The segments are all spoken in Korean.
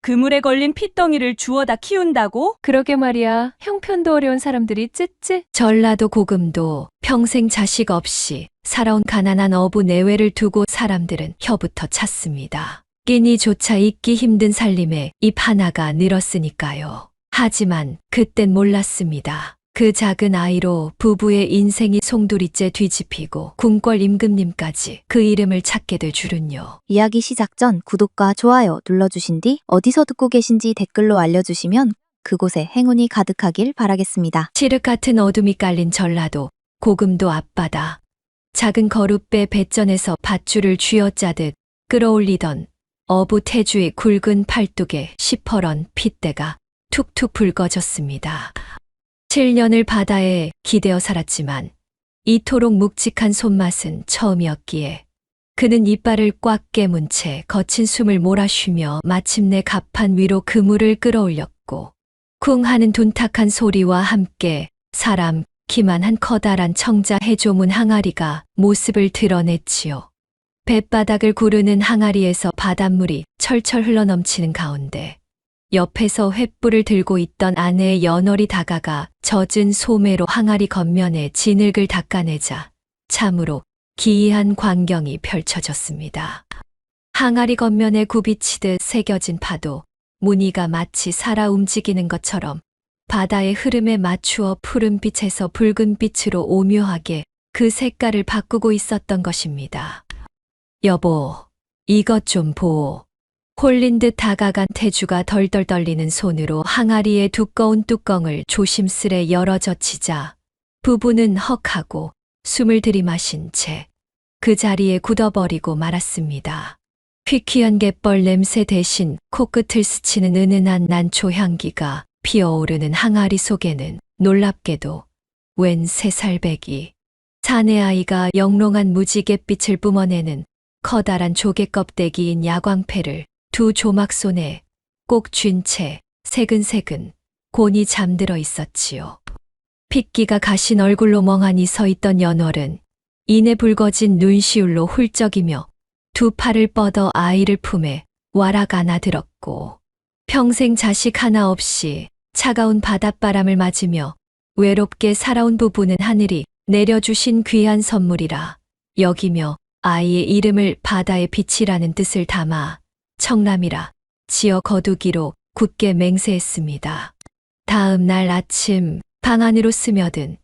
그물에 걸린 핏덩이를 주워다 키운다고? 그러게 말이야. 형편도 어려운 사람들이 쯔쯔. 전라도 고금도 평생 자식 없이 살아온 가난한 어부 내외를 두고 사람들은 혀부터 찼습니다. 끼니조차 잊기 힘든 살림에 입 하나가 늘었으니까요. 하지만 그땐 몰랐습니다. 그 작은 아이로 부부의 인생이 송두리째 뒤집히고 궁궐 임금님까지 그 이름을 찾게 될 줄은요. 이야기 시작 전 구독과 좋아요 눌러주신 뒤 어디서 듣고 계신지 댓글로 알려주시면 그곳에 행운이 가득하길 바라겠습니다. 칠흑 같은 어둠이 깔린 전라도 고금도 앞바다. 작은 거룻배 뱃전에서 밧줄을 쥐어짜듯 끌어올리던 어부 태주의 굵은 팔뚝에 시퍼런 핏대가 툭툭 붉어졌습니다. 7년을 바다에 기대어 살았지만 이토록 묵직한 손맛은 처음이었기에 그는 이빨을 꽉 깨문 채 거친 숨을 몰아쉬며 마침내 갑판 위로 그물을 끌어올렸고 쿵 하는 둔탁한 소리와 함께 사람 키만한 커다란 청자 해조문 항아리가 모습을 드러냈지요. 뱃바닥을 구르는 항아리에서 바닷물이 철철 흘러넘치는 가운데 옆에서 횃불을 들고 있던 아내의 연월이 다가가 젖은 소매로 항아리 겉면에 진흙을 닦아내자 참으로 기이한 광경이 펼쳐졌습니다. 항아리 겉면에 굽이치듯 새겨진 파도, 무늬가 마치 살아 움직이는 것처럼 바다의 흐름에 맞추어 푸른빛에서 붉은빛으로 오묘하게 그 색깔을 바꾸고 있었던 것입니다. 여보, 이것 좀 보오. 홀린 듯 다가간 태주가 덜덜 떨리는 손으로 항아리의 두꺼운 뚜껑을 조심스레 열어 젖히자 부부는 헉하고 숨을 들이마신 채 그 자리에 굳어버리고 말았습니다. 퀴퀴한 갯벌 냄새 대신 코끝을 스치는 은은한 난초 향기가 피어오르는 항아리 속에는 놀랍게도 웬 3살배기 사내 아이가 영롱한 무지갯빛을 뿜어내는 커다란 조개 껍데기인 야광패를 두 조막손에 꼭 쥔 채 새근새근 곤히 잠들어 있었지요. 핏기가 가신 얼굴로 멍하니 서 있던 연월은 이내 붉어진 눈시울로 훌쩍이며 두 팔을 뻗어 아이를 품에 와락 안아들었고 평생 자식 하나 없이 차가운 바닷바람을 맞으며 외롭게 살아온 부부는 하늘이 내려주신 귀한 선물이라 여기며 아이의 이름을 바다의 빛이라는 뜻을 담아 청남이라 지어 거두기로 굳게 맹세했습니다. 다음 날 아침 방 안으로 스며든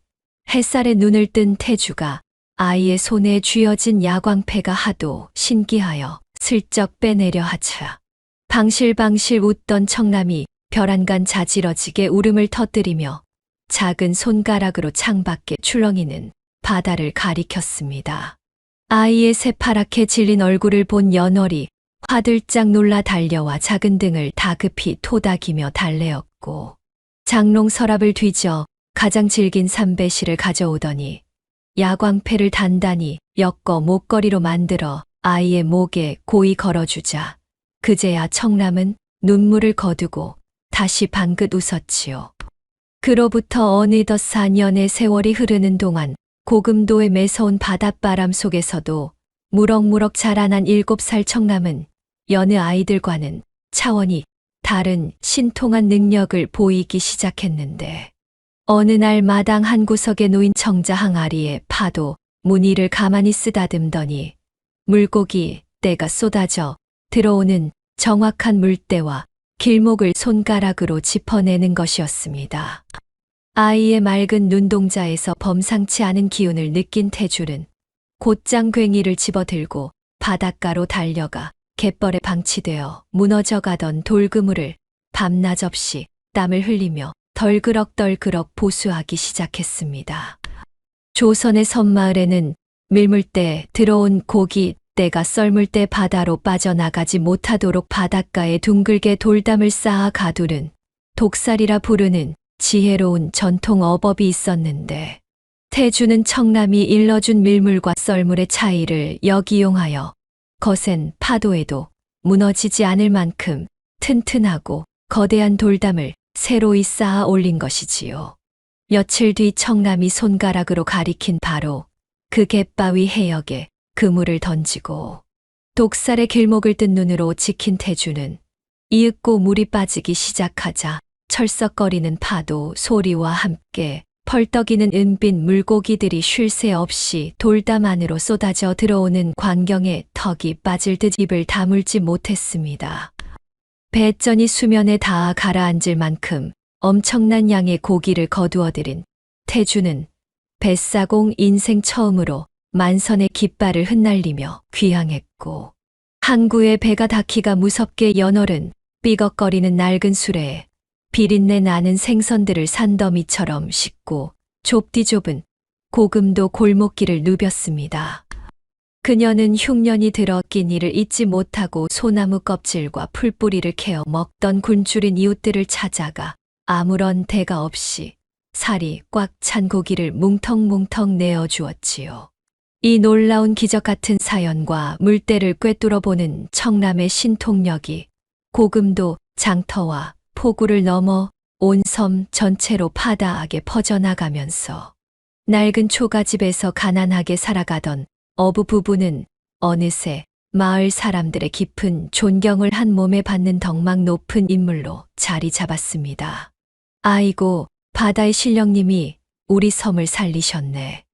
햇살에 눈을 뜬 태주가 아이의 손에 쥐어진 야광패가 하도 신기하여 슬쩍 빼내려 하자 방실방실 웃던 청남이 벼란간 자지러지게 울음을 터뜨리며 작은 손가락으로 창밖에 출렁이는 바다를 가리켰습니다. 아이의 새파랗게 질린 얼굴을 본 연월이 화들짝 놀라 달려와 작은 등을 다급히 토닥이며 달래었고 장롱 서랍을 뒤져 가장 질긴 삼배실을 가져오더니 야광패를 단단히 엮어 목걸이로 만들어 아이의 목에 고이 걸어주자 그제야 청남은 눈물을 거두고 다시 방긋 웃었지요. 그로부터 어느덧 4년의 세월이 흐르는 동안 고금도의 매서운 바닷바람 속에서도 무럭무럭 자라난 7살 청남은 여느 아이들과는 차원이 다른 신통한 능력을 보이기 시작했는데 어느 날 마당 한 구석에 놓인 청자 항아리에 파도, 무늬를 가만히 쓰다듬더니 물고기 떼가 쏟아져 들어오는 정확한 물때와 길목을 손가락으로 짚어내는 것이었습니다. 아이의 맑은 눈동자에서 범상치 않은 기운을 느낀 태주는 곧장 괭이를 집어들고 바닷가로 달려가 갯벌에 방치되어 무너져가던 돌그물을 밤낮 없이 땀을 흘리며 덜그럭덜그럭 보수하기 시작했습니다. 조선의 섬마을에는 밀물때 들어온 고기 떼가 썰물때 바다로 빠져나가지 못하도록 바닷가에 둥글게 돌담을 쌓아 가두는 독살이라 부르는 지혜로운 전통 어법이 있었는데 태주는 청남이 일러준 밀물과 썰물의 차이를 역이용하여 거센 파도에도 무너지지 않을 만큼 튼튼하고 거대한 돌담을 새로이 쌓아 올린 것이지요. 며칠 뒤 청남이 손가락으로 가리킨 바로 그 갯바위 해역에 그물을 던지고 독살의 길목을 뜬 눈으로 지킨 태주는 이윽고 물이 빠지기 시작하자 철썩거리는 파도 소리와 함께 펄떡이는 은빛 물고기들이 쉴 새 없이 돌담 안으로 쏟아져 들어오는 광경에 턱이 빠질 듯 입을 다물지 못했습니다. 배전이 수면에 닿아 가라앉을 만큼 엄청난 양의 고기를 거두어들인 태주는 뱃사공 인생 처음으로 만선의 깃발을 흩날리며 귀향했고, 항구의 배가 닿기가 무섭게 연어른 삐걱거리는 낡은 수레에 비린내 나는 생선들을 산더미처럼 싣고 좁디 좁은 고금도 골목길을 누볐습니다. 그녀는 흉년이 들어 끼니를 잊지 못하고 소나무 껍질과 풀뿌리를 캐어 먹던 굶주린 이웃들을 찾아가 아무런 대가 없이 살이 꽉 찬 고기를 뭉텅뭉텅 내어주었지요. 이 놀라운 기적 같은 사연과 물때를 꿰뚫어보는 청남의 신통력이 고금도 장터와 포구를 넘어 온 섬 전체로 파다하게 퍼져나가면서 낡은 초가집에서 가난하게 살아가던 어부 부부는 어느새 마을 사람들의 깊은 존경을 한 몸에 받는 덕망 높은 인물로 자리 잡았습니다. 아이고, 바다의 신령님이 우리 섬을 살리셨네.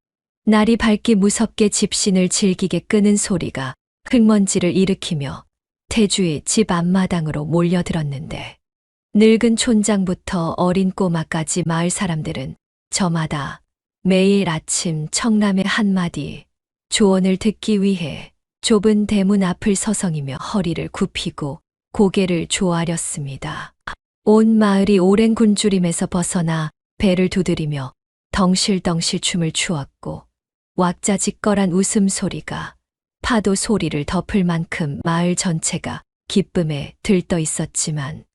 날이 밝기 무섭게 집신을 질기게 끄는 소리가 흙먼지를 일으키며 태주의 집 앞마당으로 몰려들었는데, 늙은 촌장부터 어린 꼬마까지 마을 사람들은 저마다 매일 아침 청남의 한마디 조언을 듣기 위해 좁은 대문 앞을 서성이며 허리를 굽히고 고개를 조아렸습니다. 온 마을이 오랜 굶주림에서 벗어나 배를 두드리며 덩실덩실 춤을 추었고, 왁자지껄한 웃음소리가 파도 소리를 덮을 만큼 마을 전체가 기쁨에 들떠 있었지만,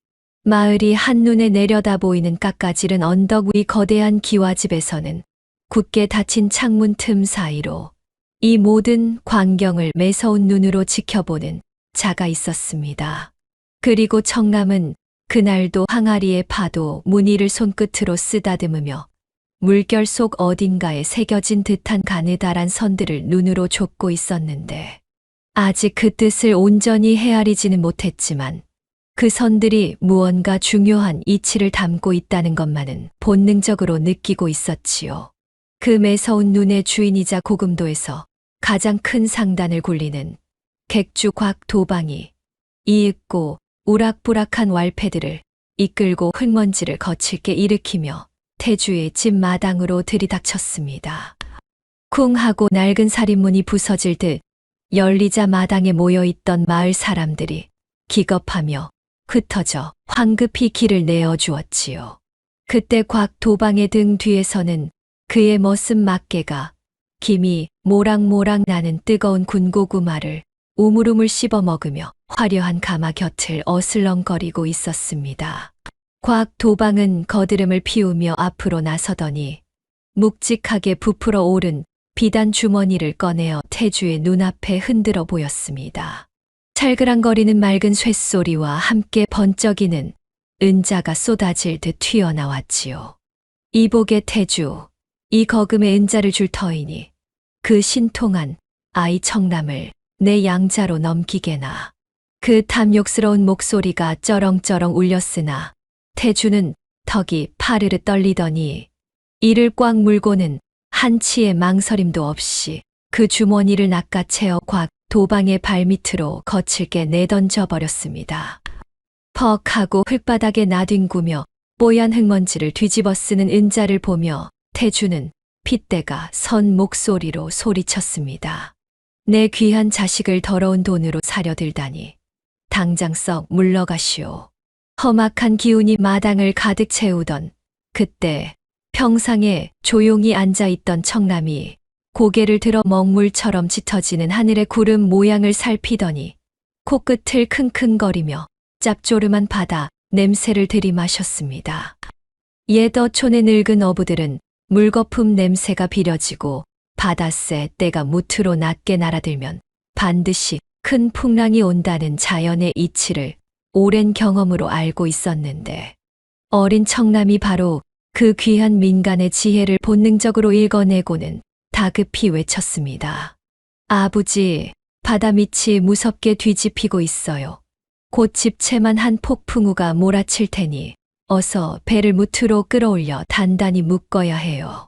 마을이 한눈에 내려다 보이는 깎아지른 언덕 위 거대한 기와집에서는 굳게 닫힌 창문 틈 사이로 이 모든 광경을 매서운 눈으로 지켜보는 자가 있었습니다. 그리고 청남은 그날도 항아리의 파도 무늬를 손끝으로 쓰다듬으며 물결 속 어딘가에 새겨진 듯한 가느다란 선들을 눈으로 좁고 있었는데, 아직 그 뜻을 온전히 헤아리지는 못했지만 그 선들이 무언가 중요한 이치를 담고 있다는 것만은 본능적으로 느끼고 있었지요. 그 매서운 눈의 주인이자 고금도에서 가장 큰 상단을 굴리는 객주 곽 도방이 이윽고 우락부락한 왈패들을 이끌고 흙먼지를 거칠게 일으키며 태주의 집 마당으로 들이닥쳤습니다. 쿵 하고 낡은 살인문이 부서질 듯 열리자 마당에 모여있던 마을 사람들이 기겁하며 흩어져 황급히 길을 내어주었지요. 그때 곽 도방의 등 뒤에서는 그의 머슴 막개가 김이 모락모락 나는 뜨거운 군고구마를 우물우물 씹어 먹으며 화려한 가마 곁을 어슬렁거리고 있었습니다. 곽 도방은 거드름을 피우며 앞으로 나서더니 묵직하게 부풀어 오른 비단 주머니를 꺼내어 태주의 눈앞에 흔들어 보였습니다. 찰그랑거리는 맑은 쇳소리와 함께 번쩍이는 은자가 쏟아질 듯 튀어나왔지요. 이복의 태주, 이 거금의 은자를 줄 터이니 그 신통한 아이 청남을 내 양자로 넘기게나. 그 탐욕스러운 목소리가 쩌렁쩌렁 울렸으나 태주는 턱이 파르르 떨리더니 이를 꽉 물고는 한치의 망설임도 없이 그 주머니를 낚아채어 곽 도방의 발밑으로 거칠게 내던져 버렸습니다. 퍽 하고 흙바닥에 나뒹구며 뽀얀 흙먼지를 뒤집어 쓰는 은자를 보며 태주는 핏대가 선 목소리로 소리쳤습니다. 내 귀한 자식을 더러운 돈으로 사려 들다니 당장 썩 물러가시오. 험악한 기운이 마당을 가득 채우던 그때 평상에 조용히 앉아있던 청남이 고개를 들어 먹물처럼 짙어지는 하늘의 구름 모양을 살피더니 코끝을 킁킁거리며 짭조름한 바다 냄새를 들이마셨습니다. 옛 어촌의 늙은 어부들은 물거품 냄새가 비려지고 바닷새 때가 무트로 낮게 날아들면 반드시 큰 풍랑이 온다는 자연의 이치를 오랜 경험으로 알고 있었는데, 어린 청남이 바로 그 귀한 민간의 지혜를 본능적으로 읽어내고는 다급히 외쳤습니다. 아버지, 바다 밑이 무섭게 뒤집히고 있어요. 곧 집채만 한 폭풍우가 몰아칠 테니 어서 배를 무트로 끌어올려 단단히 묶어야 해요.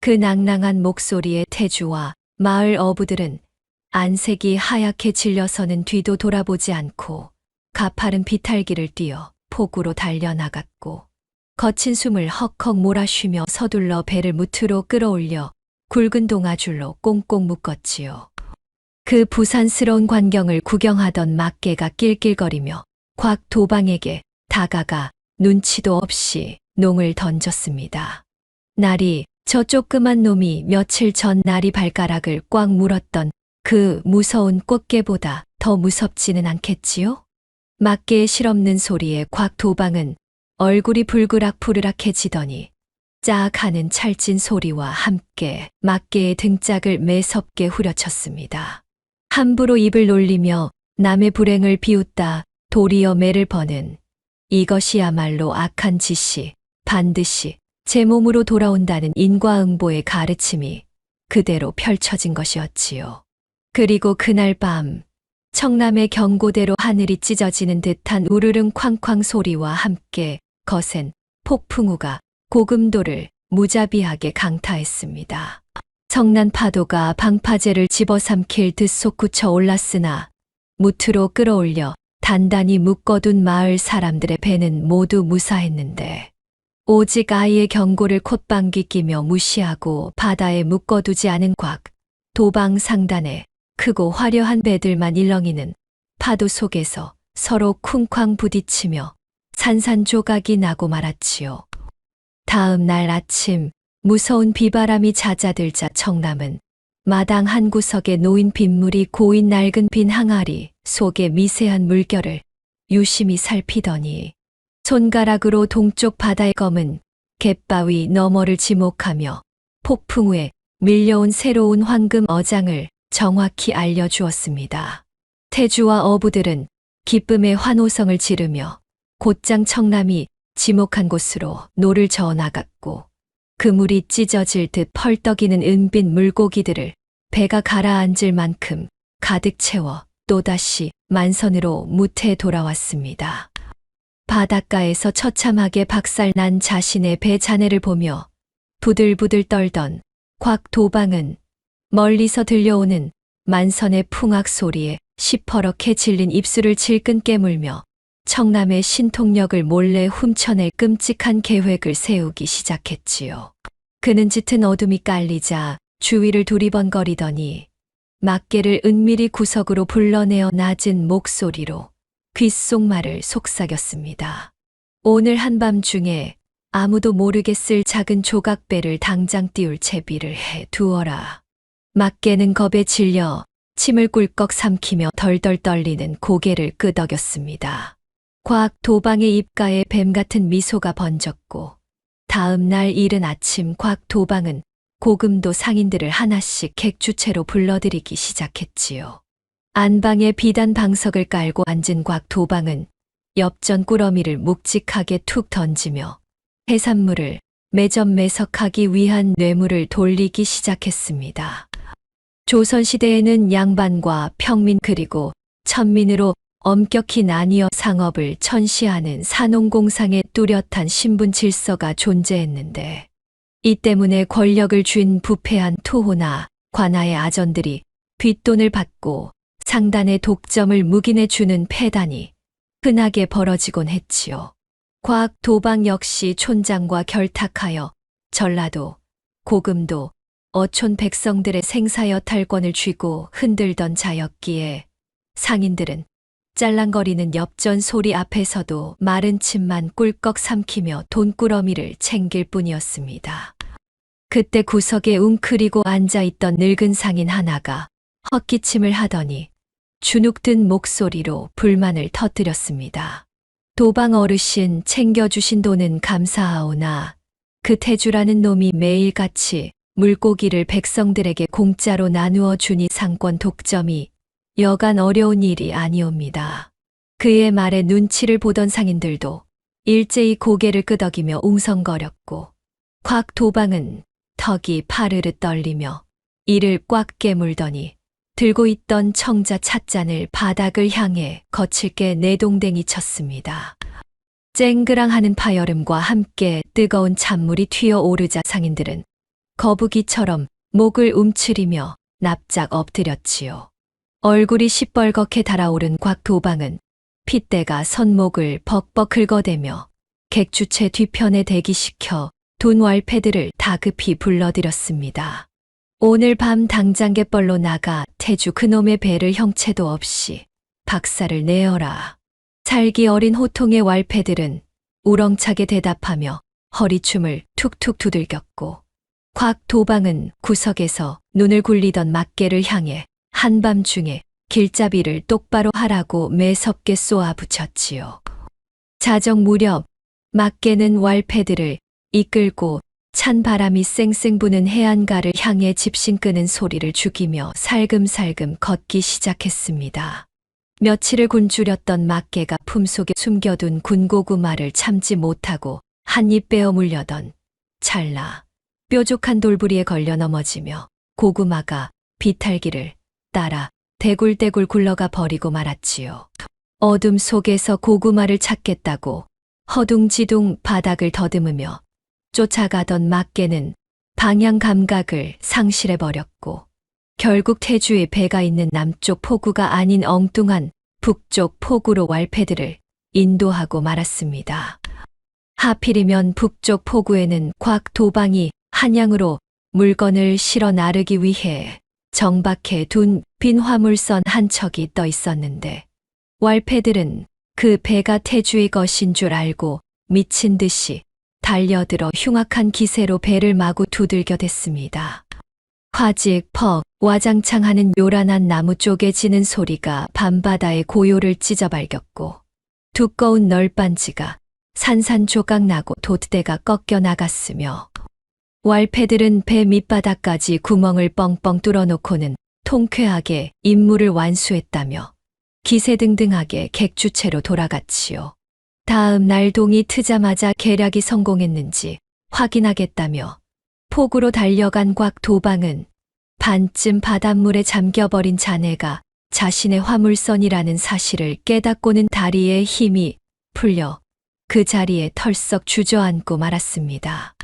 그 낭낭한 목소리에 태주와 마을 어부들은 안색이 하얗게 질려서는 뒤도 돌아보지 않고 가파른 비탈길을 뛰어 폭우로 달려나갔고 거친 숨을 헉헉 몰아쉬며 서둘러 배를 무트로 끌어올려 굵은 동아줄로 꽁꽁 묶었지요. 그 부산스러운 광경을 구경하던 막개가 낄낄거리며 곽도방에게 다가가 눈치도 없이 농을 던졌습니다. 나리, 저 조그만 놈이 며칠 전 나리 발가락을 꽉 물었던 그 무서운 꽃게보다 더 무섭지는 않겠지요? 막개의 실없는 소리에 곽도방은 얼굴이 불그락푸르락해지더니 짝 하는 찰진 소리와 함께 막개의 등짝을 매섭게 후려쳤습니다. 함부로 입을 놀리며 남의 불행을 비웃다 도리어 매를 버는 이것이야말로 악한 짓이 반드시 제 몸으로 돌아온다는 인과응보의 가르침이 그대로 펼쳐진 것이었지요. 그리고 그날 밤 청남의 경고대로 하늘이 찢어지는 듯한 우르릉 쾅쾅 소리와 함께 거센 폭풍우가 고금도를 무자비하게 강타했습니다. 성난 파도가 방파제를 집어삼킬 듯 솟구쳐 올랐으나 무트로 끌어올려 단단히 묶어둔 마을 사람들의 배는 모두 무사했는데 오직 아이의 경고를 콧방귀 끼며 무시하고 바다에 묶어두지 않은 곽 도방 상단에 크고 화려한 배들만 일렁이는 파도 속에서 서로 쿵쾅 부딪히며 산산조각이 나고 말았지요. 다음 날 아침 무서운 비바람이 잦아들자 청남은 마당 한 구석에 놓인 빗물이 고인 낡은 빈 항아리 속의 미세한 물결을 유심히 살피더니 손가락으로 동쪽 바다의 검은 갯바위 너머를 지목하며 폭풍우에 밀려온 새로운 황금 어장을 정확히 알려주었습니다. 태주와 어부들은 기쁨의 환호성을 지르며 곧장 청남이 지목한 곳으로 노를 저어 나갔고 그물이 찢어질 듯 펄떡이는 은빛 물고기들을 배가 가라앉을 만큼 가득 채워 또다시 만선으로 무태에 돌아왔습니다. 바닷가에서 처참하게 박살난 자신의 배 잔해를 보며 부들부들 떨던 곽도방은 멀리서 들려오는 만선의 풍악 소리에 시퍼렇게 질린 입술을 질끈 깨물며 청남의 신통력을 몰래 훔쳐낼 끔찍한 계획을 세우기 시작했지요. 그는 짙은 어둠이 깔리자 주위를 두리번거리더니 막개를 은밀히 구석으로 불러내어 낮은 목소리로 귓속말을 속삭였습니다. 오늘 한밤중에 아무도 모르게 쓸 작은 조각배를 당장 띄울 채비를 해 두어라. 막개는 겁에 질려 침을 꿀꺽 삼키며 덜덜 떨리는 고개를 끄덕였습니다. 곽도방의 입가에 뱀 같은 미소가 번졌고 다음 날 이른 아침 곽도방은 고금도 상인들을 하나씩 객주체로 불러들이기 시작했지요. 안방에 비단 방석을 깔고 앉은 곽도방은 엽전 꾸러미를 묵직하게 툭 던지며 해산물을 매점매석하기 위한 뇌물을 돌리기 시작했습니다. 조선시대에는 양반과 평민 그리고 천민으로 엄격히 나뉘어 상업을 천시하는 산농공상의 뚜렷한 신분 질서가 존재했는데 이 때문에 권력을 쥔 부패한 투호나 관아의 아전들이 뒷돈을 받고 상단의 독점을 묵인해 주는 폐단이 흔하게 벌어지곤 했지요. 곽도방 역시 촌장과 결탁하여 전라도, 고금도, 어촌 백성들의 생사여탈권을 쥐고 흔들던 자였기에 상인들은 짤랑거리는 엽전 소리 앞에서도 마른 침만 꿀꺽 삼키며 돈꾸러미를 챙길 뿐이었습니다. 그때 구석에 웅크리고 앉아있던 늙은 상인 하나가 헛기침을 하더니 주눅든 목소리로 불만을 터뜨렸습니다. 도방 어르신 챙겨주신 돈은 감사하오나 그 태주라는 놈이 매일같이 물고기를 백성들에게 공짜로 나누어 주니 상권 독점이 여간 어려운 일이 아니옵니다. 그의 말에 눈치를 보던 상인들도 일제히 고개를 끄덕이며 웅성거렸고 곽도방은 턱이 파르르 떨리며 이를 꽉 깨물더니 들고 있던 청자 찻잔을 바닥을 향해 거칠게 내동댕이 쳤습니다. 쨍그랑하는 파여름과 함께 뜨거운 찬물이 튀어오르자 상인들은 거북이처럼 목을 움츠리며 납작 엎드렸지요. 얼굴이 시뻘겋게 달아오른 곽도방은 핏대가 손목을 벅벅 긁어대며 객주체 뒤편에 대기시켜 돈 왈패들을 다급히 불러들였습니다. 오늘 밤 당장 갯벌로 나가 태주 그놈의 배를 형체도 없이 박살을 내어라. 살기 어린 호통의 왈패들은 우렁차게 대답하며 허리춤을 툭툭 두들겼고 곽도방은 구석에서 눈을 굴리던 막개를 향해 한밤중에 길잡이를 똑바로 하라고 매섭게 쏘아붙였지요. 자정 무렵 막개는 왈패들을 이끌고 찬 바람이 쌩쌩 부는 해안가를 향해 집신 끄는 소리를 죽이며 살금살금 걷기 시작했습니다. 며칠을 굶주렸던 막개가 품속에 숨겨둔 군고구마를 참지 못하고 한 입 빼어 물려던 찰나 뾰족한 돌부리에 걸려 넘어지며 고구마가 비탈기를 따라 대굴대굴 굴러가 버리고 말았지요. 어둠 속에서 고구마를 찾겠다고 허둥지둥 바닥을 더듬으며 쫓아가던 막개는 방향 감각을 상실해버렸고 결국 태주의 배가 있는 남쪽 포구가 아닌 엉뚱한 북쪽 포구로 왈패들을 인도하고 말았습니다. 하필이면 북쪽 포구에는 곽도방이 한양으로 물건을 실어 나르기 위해 정박해 둔 빈 화물선 한 척이 떠 있었는데 왈패들은 그 배가 태주의 것인 줄 알고 미친 듯이 달려들어 흉악한 기세로 배를 마구 두들겨댔습니다. 화직 퍽 와장창하는 요란한 나무 쪼개지는 소리가 밤바다의 고요를 찢어발겼고 두꺼운 널빤지가 산산조각 나고 돛대가 꺾여 나갔으며 왈패들은 배 밑바닥까지 구멍을 뻥뻥 뚫어놓고는 통쾌하게 임무를 완수했다며 기세등등하게 객주체로 돌아갔지요. 다음 날 동이 트자마자 계략이 성공했는지 확인하겠다며 폭우로 달려간 곽도방은 반쯤 바닷물에 잠겨버린 자네가 자신의 화물선이라는 사실을 깨닫고는 다리에 힘이 풀려 그 자리에 털썩 주저앉고 말았습니다.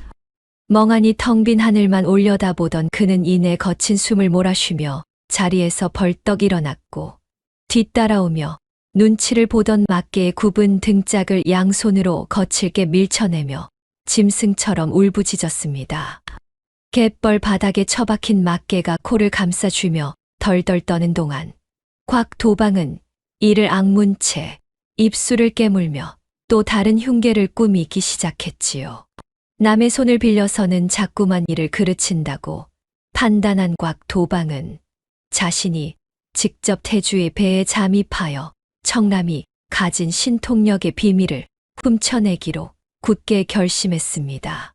멍하니 텅 빈 하늘만 올려다보던 그는 이내 거친 숨을 몰아쉬며 자리에서 벌떡 일어났고 뒤따라오며 눈치를 보던 막개의 굽은 등짝을 양손으로 거칠게 밀쳐내며 짐승처럼 울부짖었습니다. 갯벌 바닥에 처박힌 막개가 코를 감싸주며 덜덜 떠는 동안 곽도방은 이를 악문 채 입술을 깨물며 또 다른 흉계를 꾸미기 시작했지요. 남의 손을 빌려서는 자꾸만 이를 그르친다고 판단한 곽도방은 자신이 직접 태주의 배에 잠입하여 청남이 가진 신통력의 비밀을 훔쳐내기로 굳게 결심했습니다.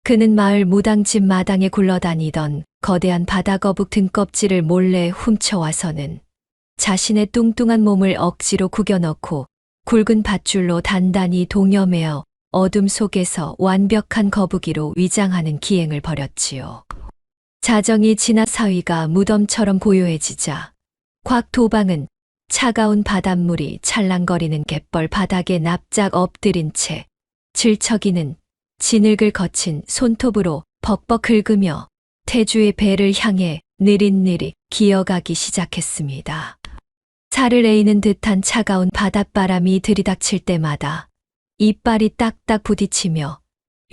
그는 마을 무당집 마당에 굴러다니던 거대한 바다거북 등껍질을 몰래 훔쳐와서는 자신의 뚱뚱한 몸을 억지로 구겨넣고 굵은 밧줄로 단단히 동여매어 어둠 속에서 완벽한 거북이로 위장하는 기행을 벌였지요. 자정이 지나 사위가 무덤처럼 고요해지자 곽도방은 차가운 바닷물이 찰랑거리는 갯벌 바닥에 납작 엎드린 채 질척이는 진흙을 거친 손톱으로 벅벅 긁으며 태주의 배를 향해 느릿느릿 기어가기 시작했습니다. 살을 에이는 듯한 차가운 바닷바람이 들이닥칠 때마다 이빨이 딱딱 부딪히며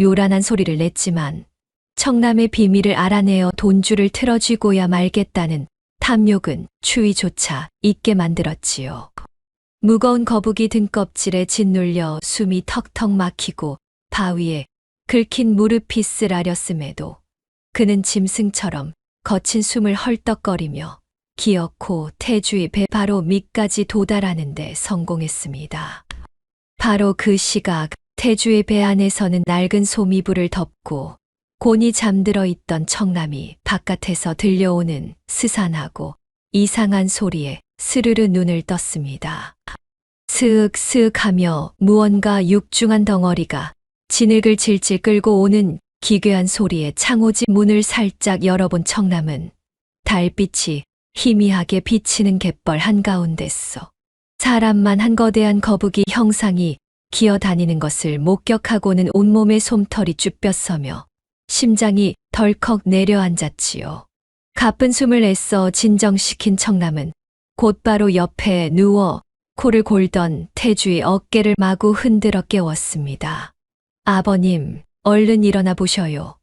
요란한 소리를 냈지만 청남의 비밀을 알아내어 돈줄을 틀어쥐고야 말겠다는 탐욕은 추위조차 잊게 만들었지요. 무거운 거북이 등껍질에 짓눌려 숨이 턱턱 막히고 바위에 긁힌 무릎이 쓰라렸음에도 그는 짐승처럼 거친 숨을 헐떡거리며 기어코 태주의 배 바로 밑까지 도달하는 데 성공했습니다. 바로 그 시각 태주의 배 안에서는 낡은 소미불을 덮고 곤히 잠들어 있던 청남이 바깥에서 들려오는 스산하고 이상한 소리에 스르르 눈을 떴습니다. 스윽스윽하며 무언가 육중한 덩어리가 진흙을 질질 끌고 오는 기괴한 소리에 창호지 문을 살짝 열어본 청남은 달빛이 희미하게 비치는 갯벌 한가운데서 사람만 한 거대한 거북이 형상이 기어다니는 것을 목격하고는 온몸에 솜털이 쭈뼛서며 심장이 덜컥 내려앉았지요. 가쁜 숨을 애써 진정시킨 청남은 곧바로 옆에 누워 코를 골던 태주의 어깨를 마구 흔들어 깨웠습니다. 아버님, 얼른 일어나 보셔요.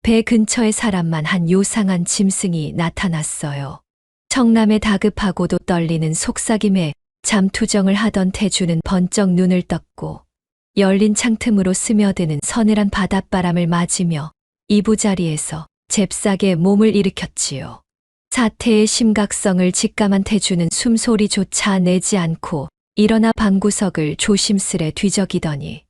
배 근처에 사람만 한 요상한 짐승이 나타났어요. 청남의 다급하고도 떨리는 속삭임에 잠투정을 하던 태주는 번쩍 눈을 떴고 열린 창틈으로 스며드는 서늘한 바닷바람을 맞으며 이부자리에서 잽싸게 몸을 일으켰지요. 사태의 심각성을 직감한 태주는 숨소리조차 내지 않고 일어나 방구석을 조심스레 뒤적이더니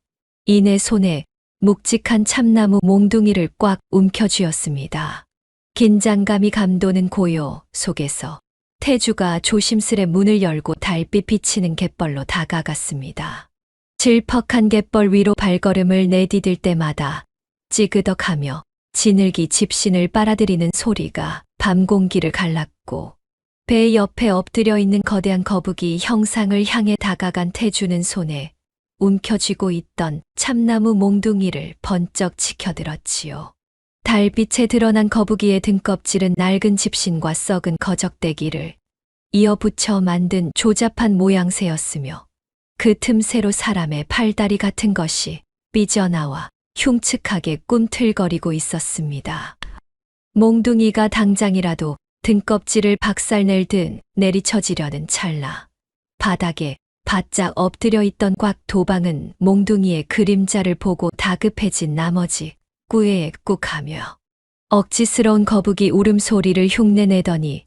이내 손에 묵직한 참나무 몽둥이를 꽉 움켜쥐었습니다. 긴장감이 감도는 고요 속에서 태주가 조심스레 문을 열고 달빛 비치는 갯벌로 다가갔습니다. 질퍽한 갯벌 위로 발걸음을 내디딜 때마다 찌그덕하며 지늘기 집신을 빨아들이는 소리가 밤 공기를 갈랐고 배 옆에 엎드려 있는 거대한 거북이 형상을 향해 다가간 태주는 손에 움켜쥐고 있던 참나무 몽둥이를 번쩍 치켜들었지요. 달빛에 드러난 거북이의 등껍질은 낡은 집신과 썩은 거적대기를 이어붙여 만든 조잡한 모양새였으며 그 틈새로 사람의 팔다리 같은 것이 삐져나와 흉측하게 꿈틀거리고 있었습니다. 몽둥이가 당장이라도 등껍질을 박살낼 듯 내리쳐지려는 찰나 바닥에 바짝 엎드려 있던 곽 도방은 몽둥이의 그림자를 보고 다급해진 나머지 꾸에꾹하며 억지스러운 거북이 울음소리를 흉내내더니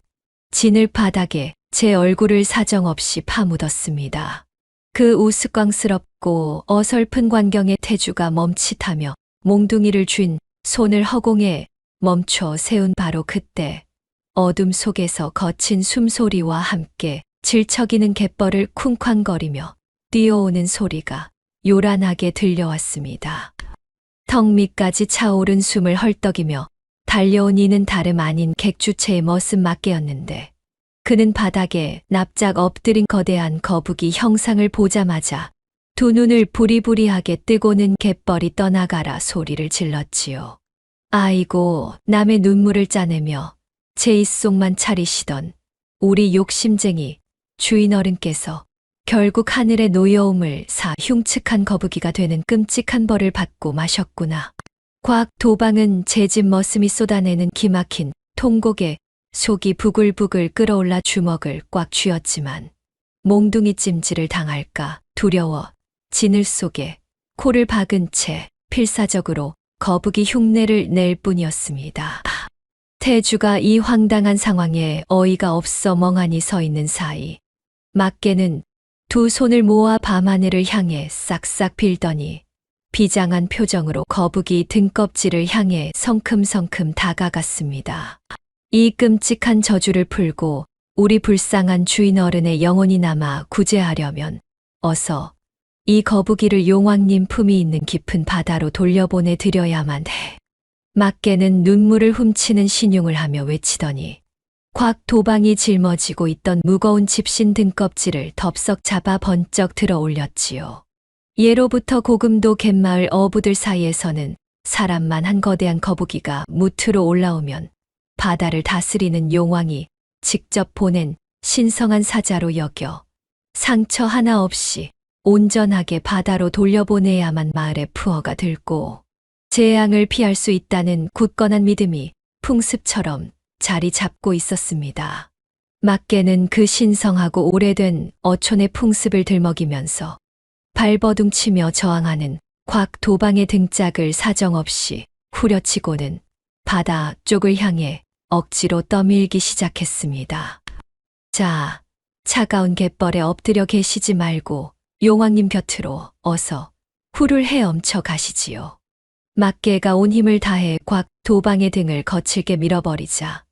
진을 바닥에 제 얼굴을 사정없이 파묻었습니다. 그 우스꽝스럽고 어설픈 광경에 태주가 멈칫하며 몽둥이를 쥔 손을 허공에 멈춰 세운 바로 그때 어둠 속에서 거친 숨소리와 함께 질척이는 갯벌을 쿵쾅거리며 뛰어오는 소리가 요란하게 들려왔습니다. 턱 밑까지 차오른 숨을 헐떡이며 달려온 이는 다름 아닌 객주체의 머슴 막개였는데 그는 바닥에 납작 엎드린 거대한 거북이 형상을 보자마자 두 눈을 부리부리하게 뜨고는 갯벌이 떠나가라 소리를 질렀지요. 아이고, 남의 눈물을 짜내며 제 입속만 차리시던 우리 욕심쟁이 주인 어른께서 결국 하늘의 노여움을 사 흉측한 거북이가 되는 끔찍한 벌을 받고 마셨구나. 곽 도방은 제 집 머슴이 쏟아내는 기막힌 통곡에 속이 부글부글 끓어올라 주먹을 꽉 쥐었지만 몽둥이 찜질을 당할까 두려워 진을 속에 코를 박은 채 필사적으로 거북이 흉내를 낼 뿐이었습니다. 태주가 이 황당한 상황에 어이가 없어 멍하니 서 있는 사이 막개는 두 손을 모아 밤하늘을 향해 싹싹 빌더니 비장한 표정으로 거북이 등껍질을 향해 성큼성큼 다가갔습니다. 이 끔찍한 저주를 풀고 우리 불쌍한 주인 어른의 영혼이 남아 구제하려면 어서 이 거북이를 용왕님 품이 있는 깊은 바다로 돌려보내 드려야만 해. 막개는 눈물을 훔치는 신용을 하며 외치더니 곽 도방이 짊어지고 있던 무거운 집신 등껍질을 덥석 잡아 번쩍 들어 올렸지요. 예로부터 고금도 갯마을 어부들 사이에서는 사람만 한 거대한 거북이가 무트로 올라오면 바다를 다스리는 용왕이 직접 보낸 신성한 사자로 여겨 상처 하나 없이 온전하게 바다로 돌려보내야만 마을의 푸어가 들고 재앙을 피할 수 있다는 굳건한 믿음이 풍습처럼 자리 잡고 있었습니다. 막개는 그 신성하고 오래된 어촌의 풍습을 들먹이면서 발버둥치며 저항하는 곽 도방의 등짝을 사정없이 후려치고는 바다 쪽을 향해 억지로 떠밀기 시작했습니다. 자, 차가운 갯벌에 엎드려 계시지 말고 용왕님 곁으로 어서 훌을 헤엄쳐 가시지요. 막개가 온 힘을 다해 곽 도방의 등을 거칠게 밀어버리자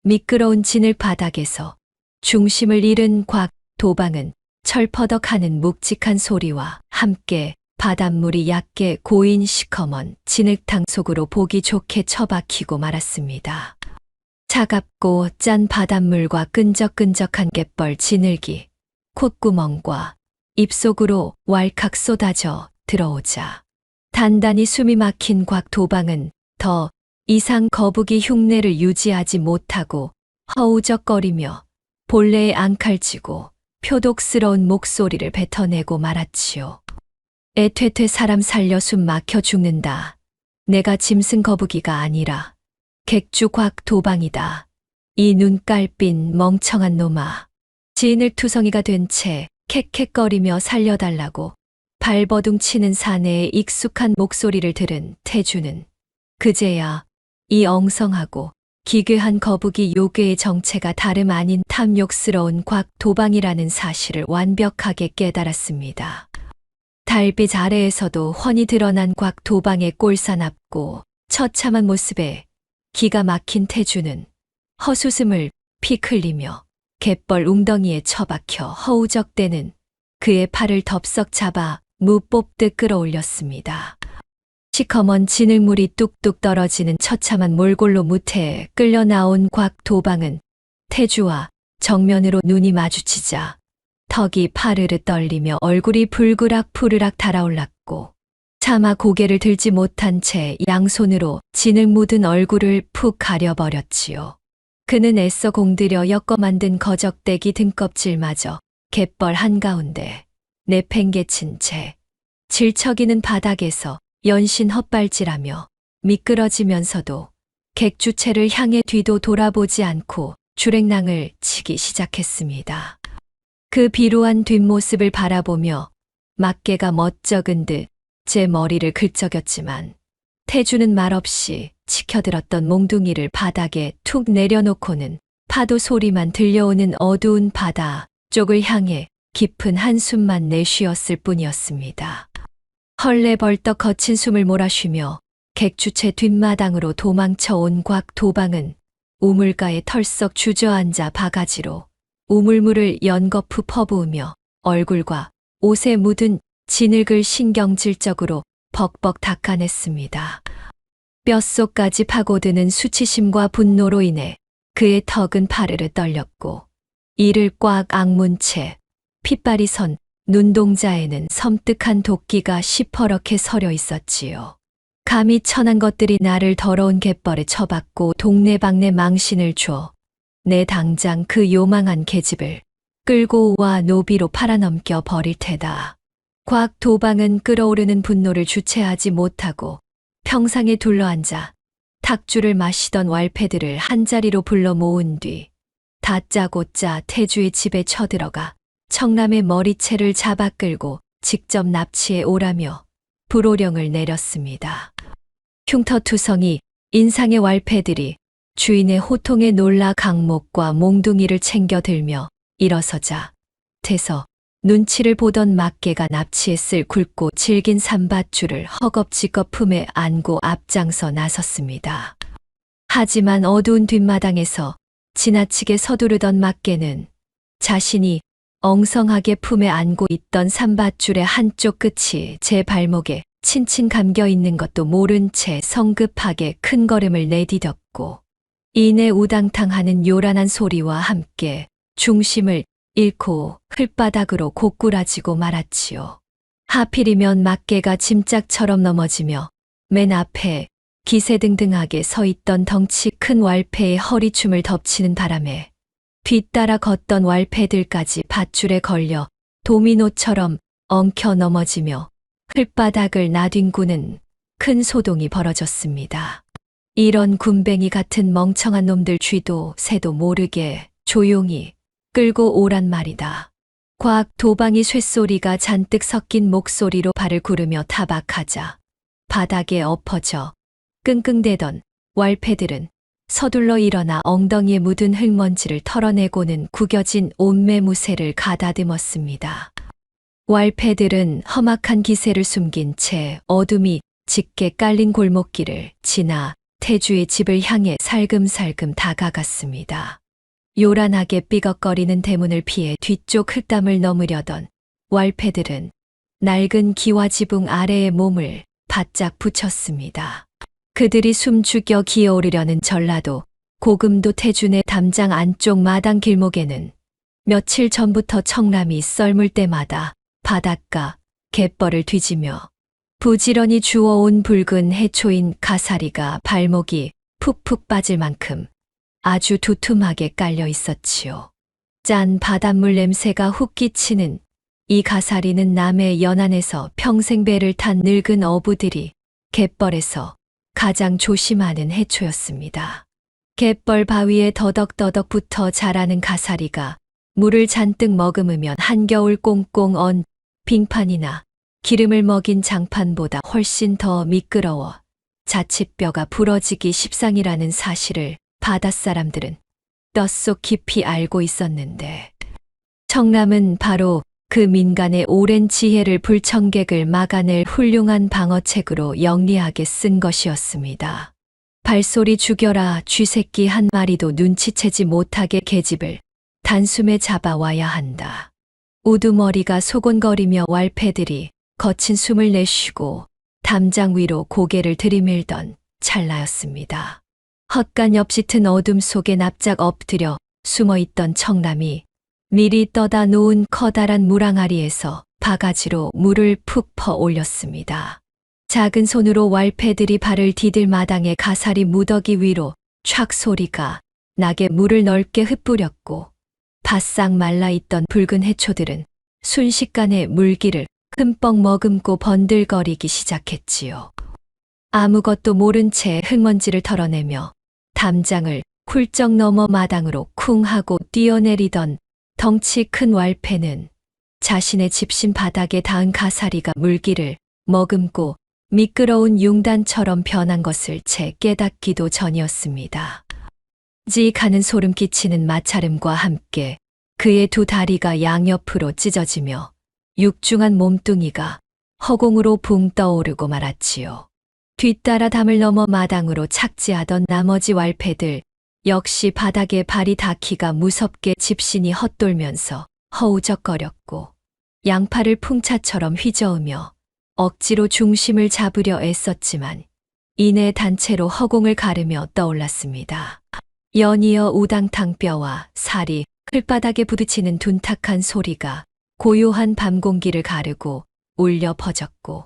미끄러운 진흙 바닥에서 중심을 잃은 곽 도방은 철퍼덕하는 묵직한 소리와 함께 바닷물이 얕게 고인 시커먼 진흙탕 속으로 보기 좋게 처박히고 말았습니다. 차갑고 짠 바닷물과 끈적끈적한 갯벌 지늘기, 콧구멍과 입속으로 왈칵 쏟아져 들어오자 단단히 숨이 막힌 곽도방은 더 이상 거북이 흉내를 유지하지 못하고 허우적거리며 본래의 앙칼지고 표독스러운 목소리를 뱉어내고 말았지요. 애퇴퇴 사람 살려 숨 막혀 죽는다. 내가 짐승 거북이가 아니라 객주 곽도방이다. 이 눈깔빈 멍청한 놈아. 지인을 투성이가 된 채 캑캑거리며 살려달라고 발버둥 치는 사내의 익숙한 목소리를 들은 태주는 그제야 이 엉성하고 기괴한 거북이 요괴의 정체가 다름 아닌 탐욕스러운 곽도방이라는 사실을 완벽하게 깨달았습니다. 달빛 아래에서도 훤히 드러난 곽도방의 꼴사납고 처참한 모습에 기가 막힌 태주는 헛웃음을 픽 흘리며 갯벌 웅덩이에 처박혀 허우적대는 그의 팔을 덥석 잡아 무 뽑듯 끌어올렸습니다. 시커먼 진흙물이 뚝뚝 떨어지는 처참한 몰골로 무태에 끌려 나온 곽도방은 태주와 정면으로 눈이 마주치자 턱이 파르르 떨리며 얼굴이 불그락 푸르락 달아올랐고 차마 고개를 들지 못한 채 양손으로 진흙 묻은 얼굴을 푹 가려버렸지요. 그는 애써 공들여 엮어 만든 거적대기 등껍질마저 갯벌 한가운데 내팽개친 채 질척이는 바닥에서 연신 헛발질하며 미끄러지면서도 객주체를 향해 뒤도 돌아보지 않고 주랭랑을 치기 시작했습니다. 그 비루한 뒷모습을 바라보며 막개가 멋쩍은 듯 제 머리를 긁적였지만 태주는 말없이 치켜들었던 몽둥이를 바닥에 툭 내려놓고는 파도 소리만 들려오는 어두운 바다 쪽을 향해 깊은 한숨만 내쉬었을 뿐이었습니다. 헐레벌떡 거친 숨을 몰아쉬며 객주체 뒷마당으로 도망쳐 온 곽도방은 우물가에 털썩 주저앉아 바가지로 우물물을 연거푸 퍼부으며 얼굴과 옷에 묻은 진흙을 신경질적으로 벅벅 닦아냈습니다. 뼛속까지 파고드는 수치심과 분노로 인해 그의 턱은 파르르 떨렸고 이를 꽉 악문 채 핏발이 선 눈동자에는 섬뜩한 도끼가 시퍼렇게 서려 있었지요. 감히 천한 것들이 나를 더러운 갯벌에 처박고 동네방네 망신을 줘 내 당장 그 요망한 계집을 끌고 와 노비로 팔아넘겨 버릴 테다. 곽도방은 끓어오르는 분노를 주체하지 못하고 평상에 둘러앉아 탁주를 마시던 왈패들을 한자리로 불러 모은 뒤 다짜고짜 태주의 집에 쳐들어가 청남의 머리채를 잡아 끌고 직접 납치해 오라며 불호령을 내렸습니다. 흉터투성이 인상의 왈패들이 주인의 호통에 놀라 강목과 몽둥이를 챙겨 들며 일어서자 대서 눈치를 보던 막개가 납치했을 굵고 질긴 산밧줄을 허겁지겁 품에 안고 앞장서 나섰습니다. 하지만 어두운 뒷마당에서 지나치게 서두르던 막개는 자신이 엉성하게 품에 안고 있던 산밧줄의 한쪽 끝이 제 발목에 친친 감겨 있는 것도 모른 채 성급하게 큰 걸음을 내디뎠고 이내 우당탕하는 요란한 소리와 함께 중심을 잃고 흙바닥으로 고꾸라지고 말았지요. 하필이면 막개가 짐짝처럼 넘어지며 맨 앞에 기세등등하게 서 있던 덩치 큰 왈패의 허리춤을 덮치는 바람에 뒤따라 걷던 왈패들까지 밧줄에 걸려 도미노처럼 엉켜 넘어지며 흙바닥을 나뒹구는 큰 소동이 벌어졌습니다. 이런 군뱅이 같은 멍청한 놈들 쥐도 새도 모르게 조용히 끌고 오란 말이다. 곽도방이 쇳소리가 잔뜩 섞인 목소리로 발을 구르며 타박하자 바닥에 엎어져 끙끙대던 왈패들은 서둘러 일어나 엉덩이에 묻은 흙먼지를 털어내고는 구겨진 옷매무새를 가다듬었습니다. 왈패들은 험악한 기세를 숨긴 채 어둠이 짙게 깔린 골목길을 지나 태주의 집을 향해 살금살금 다가갔습니다. 요란하게 삐걱거리는 대문을 피해 뒤쪽 흙담을 넘으려던 왈패들은 낡은 기와지붕 아래에 몸을 바짝 붙였습니다. 그들이 숨죽여 기어오르려는 전라도 고금도 태준의 담장 안쪽 마당 길목에는 며칠 전부터 청남이 썰물 때마다 바닷가, 갯벌을 뒤지며 부지런히 주워온 붉은 해초인 가사리가 발목이 푹푹 빠질 만큼 아주 두툼하게 깔려 있었지요. 짠 바닷물 냄새가 훅 끼치는 이 가사리는 남해 연안에서 평생 배를 탄 늙은 어부들이 갯벌에서 가장 조심하는 해초였습니다. 갯벌 바위에 더덕더덕 붙어 자라는 가사리가 물을 잔뜩 머금으면 한겨울 꽁꽁 언 빙판이나 기름을 먹인 장판보다 훨씬 더 미끄러워 자칫 뼈가 부러지기 십상이라는 사실을 바닷사람들은 뼛속 깊이 알고 있었는데 청남은 바로 그 민간의 오랜 지혜를 불청객을 막아낼 훌륭한 방어책으로 영리하게 쓴 것이었습니다. 발소리 죽여라 쥐새끼 한 마리도 눈치채지 못하게 계집을 단숨에 잡아와야 한다. 우두머리가 소곤거리며 왈패들이 거친 숨을 내쉬고 담장 위로 고개를 들이밀던 찰나였습니다. 헛간 옆짙은 어둠 속에 납작 엎드려 숨어있던 청남이 미리 떠다 놓은 커다란 물항아리에서 바가지로 물을 푹 퍼 올렸습니다. 작은 손으로 왈패들이 발을 디딜 마당에 가사리 무더기 위로 촥 소리가 나게 물을 넓게 흩뿌렸고 바싹 말라있던 붉은 해초들은 순식간에 물기를 흠뻑 머금고 번들거리기 시작했지요. 아무것도 모른 채 흙먼지를 털어내며 담장을 훌쩍 넘어 마당으로 쿵 하고 뛰어내리던 덩치 큰 왈패는 자신의 집신 바닥에 닿은 가사리가 물기를 머금고 미끄러운 융단처럼 변한 것을 채 깨닫기도 전이었습니다. 직 하는 소름 끼치는 마찰음과 함께 그의 두 다리가 양옆으로 찢어지며 육중한 몸뚱이가 허공으로 붕 떠오르고 말았지요. 뒤따라 담을 넘어 마당으로 착지하던 나머지 왈패들 역시 바닥에 발이 닿기가 무섭게 집신이 헛돌면서 허우적거렸고 양팔을 풍차처럼 휘저으며 억지로 중심을 잡으려 애썼지만 이내 단체로 허공을 가르며 떠올랐습니다. 연이어 우당탕 뼈와 살이 흙바닥에 부딪히는 둔탁한 소리가 고요한 밤 공기를 가르고 울려 퍼졌고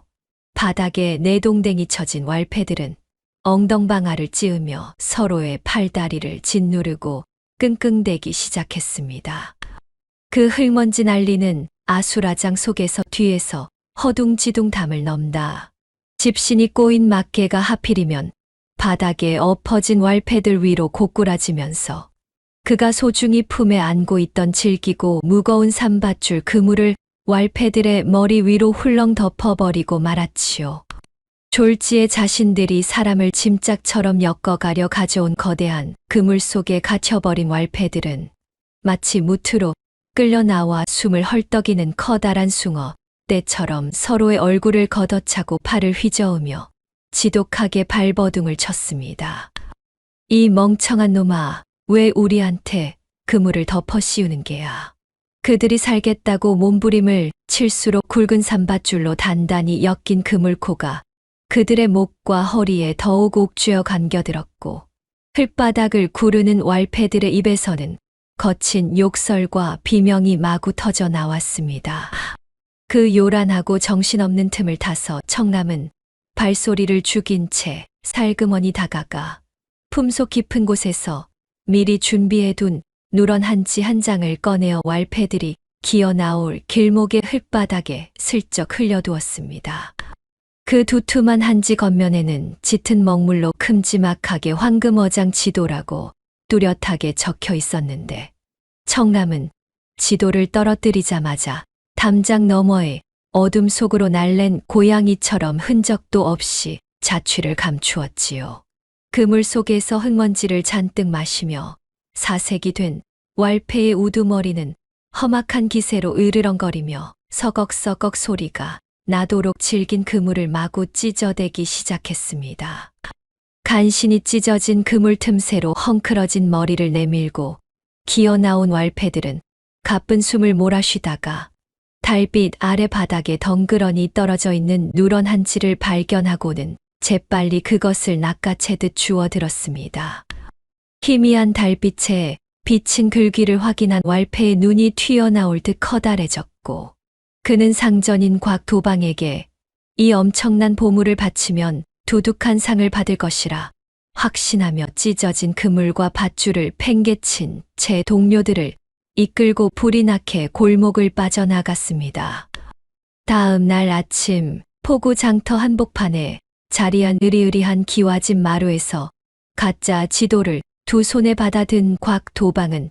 바닥에 내동댕이 쳐진 왈패들은 엉덩방아를 찌으며 서로의 팔다리를 짓누르고 끙끙대기 시작했습니다. 그 흙먼지 날리는 아수라장 속에서 뒤에서 허둥지둥 담을 넘다. 집신이 꼬인 막개가 하필이면 바닥에 엎어진 왈패들 위로 고꾸라지면서 그가 소중히 품에 안고 있던 질기고 무거운 삼밧줄 그물을 왈패들의 머리 위로 훌렁 덮어버리고 말았지요. 졸지에 자신들이 사람을 짐짝처럼 엮어가려 가져온 거대한 그물 속에 갇혀버린 왈패들은 마치 무트로 끌려 나와 숨을 헐떡이는 커다란 숭어 떼처럼 서로의 얼굴을 걷어차고 팔을 휘저으며 지독하게 발버둥을 쳤습니다. 이 멍청한 놈아, 왜 우리한테 그물을 덮어 씌우는 게야. 그들이 살겠다고 몸부림을 칠수록 굵은 삼밧줄로 단단히 엮인 그물코가 그들의 목과 허리에 더욱 옥죄어 감겨들었고 흙바닥을 구르는 왈패들의 입에서는 거친 욕설과 비명이 마구 터져 나왔습니다. 그 요란하고 정신없는 틈을 타서 청남은 발소리를 죽인 채 살그머니 다가가 품속 깊은 곳에서 미리 준비해둔 누런 한지 한 장을 꺼내어 왈패들이 기어 나올 길목의 흙바닥에 슬쩍 흘려두었습니다. 그 두툼한 한지 겉면에는 짙은 먹물로 큼지막하게 황금어장 지도라고 뚜렷하게 적혀 있었는데 청남은 지도를 떨어뜨리자마자 담장 너머에 어둠 속으로 날랜 고양이처럼 흔적도 없이 자취를 감추었지요. 그물 속에서 흙먼지를 잔뜩 마시며 사색이 된 왈패의 우두머리는 험악한 기세로 으르렁거리며 서걱서걱 소리가 나도록 질긴 그물을 마구 찢어대기 시작했습니다. 간신히 찢어진 그물 틈새로 헝클어진 머리를 내밀고 기어 나온 왈패들은 가쁜 숨을 몰아쉬다가 달빛 아래 바닥에 덩그러니 떨어져 있는 누런 한지를 발견하고는 재빨리 그것을 낚아채듯 주워들었습니다. 희미한 달빛에 비친 글귀를 확인한 왈패의 눈이 튀어나올 듯 커다래졌고 그는 상전인 곽도방에게 이 엄청난 보물을 바치면 두둑한 상을 받을 것이라 확신하며 찢어진 그물과 밧줄을 팽개친 제 동료들을 이끌고 불이 나게 골목을 빠져나갔습니다. 다음 날 아침 포구 장터 한복판에 자리한 으리으리한 기와집 마루에서 가짜 지도를 두 손에 받아든 곽도방은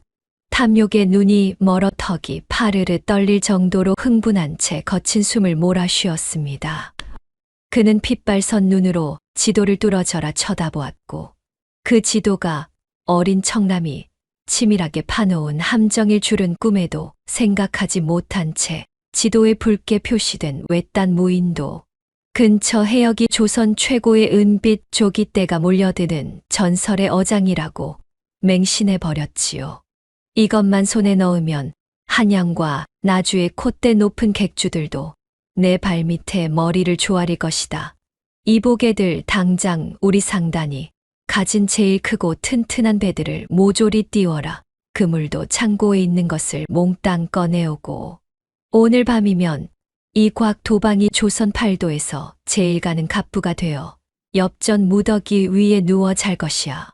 탐욕의 눈이 멀어턱이 파르르 떨릴 정도로 흥분한 채 거친 숨을 몰아쉬었습니다. 그는 핏발선 눈으로 지도를 뚫어져라 쳐다보았고 그 지도가 어린 청남이 치밀하게 파놓은 함정일 줄은 꿈에도 생각하지 못한 채 지도에 붉게 표시된 외딴 무인도 근처 해역이 조선 최고의 은빛 조기떼가 몰려드는 전설의 어장이라고 맹신해 버렸지요. 이것만 손에 넣으면 한양과 나주의 콧대 높은 객주들도 내 발밑에 머리를 조아릴 것이다. 이보게들 당장 우리 상단이 가진 제일 크고 튼튼한 배들을 모조리 띄워라. 그물도 창고에 있는 것을 몽땅 꺼내오고 오늘 밤이면 이 곽도방이 조선 팔도에서 제일 가는 갑부가 되어 엽전 무더기 위에 누워 잘 것이야.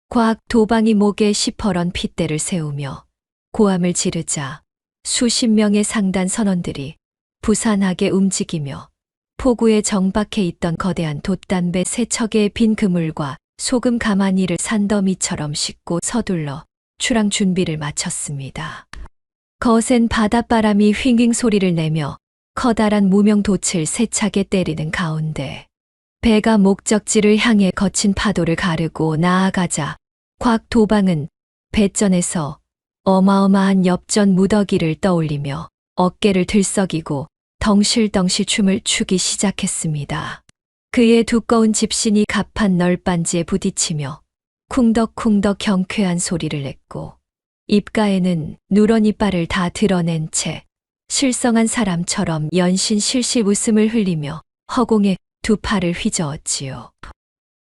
곽도방이 목에 시퍼런 핏대를 세우며 고함을 지르자 수십 명의 상단 선원들이 부산하게 움직이며 포구에 정박해 있던 거대한 돛담배 세 척의 빈 그물과 소금 가마니를 산더미처럼 싣고 서둘러 출항 준비를 마쳤습니다. 거센 바닷바람이 휘잉 소리를 내며 커다란 무명돛을 세차게 때리는 가운데 배가 목적지를 향해 거친 파도를 가르고 나아가자 곽도방은 배전에서 어마어마한 엽전 무더기를 떠올리며 어깨를 들썩이고 덩실덩실 춤을 추기 시작했습니다. 그의 두꺼운 집신이 갑판 널빤지에 부딪히며 쿵덕쿵덕 경쾌한 소리를 냈고 입가에는 누런 이빨을 다 드러낸 채 실성한 사람처럼 연신 실실 웃음을 흘리며 허공에 두 팔을 휘저었지요.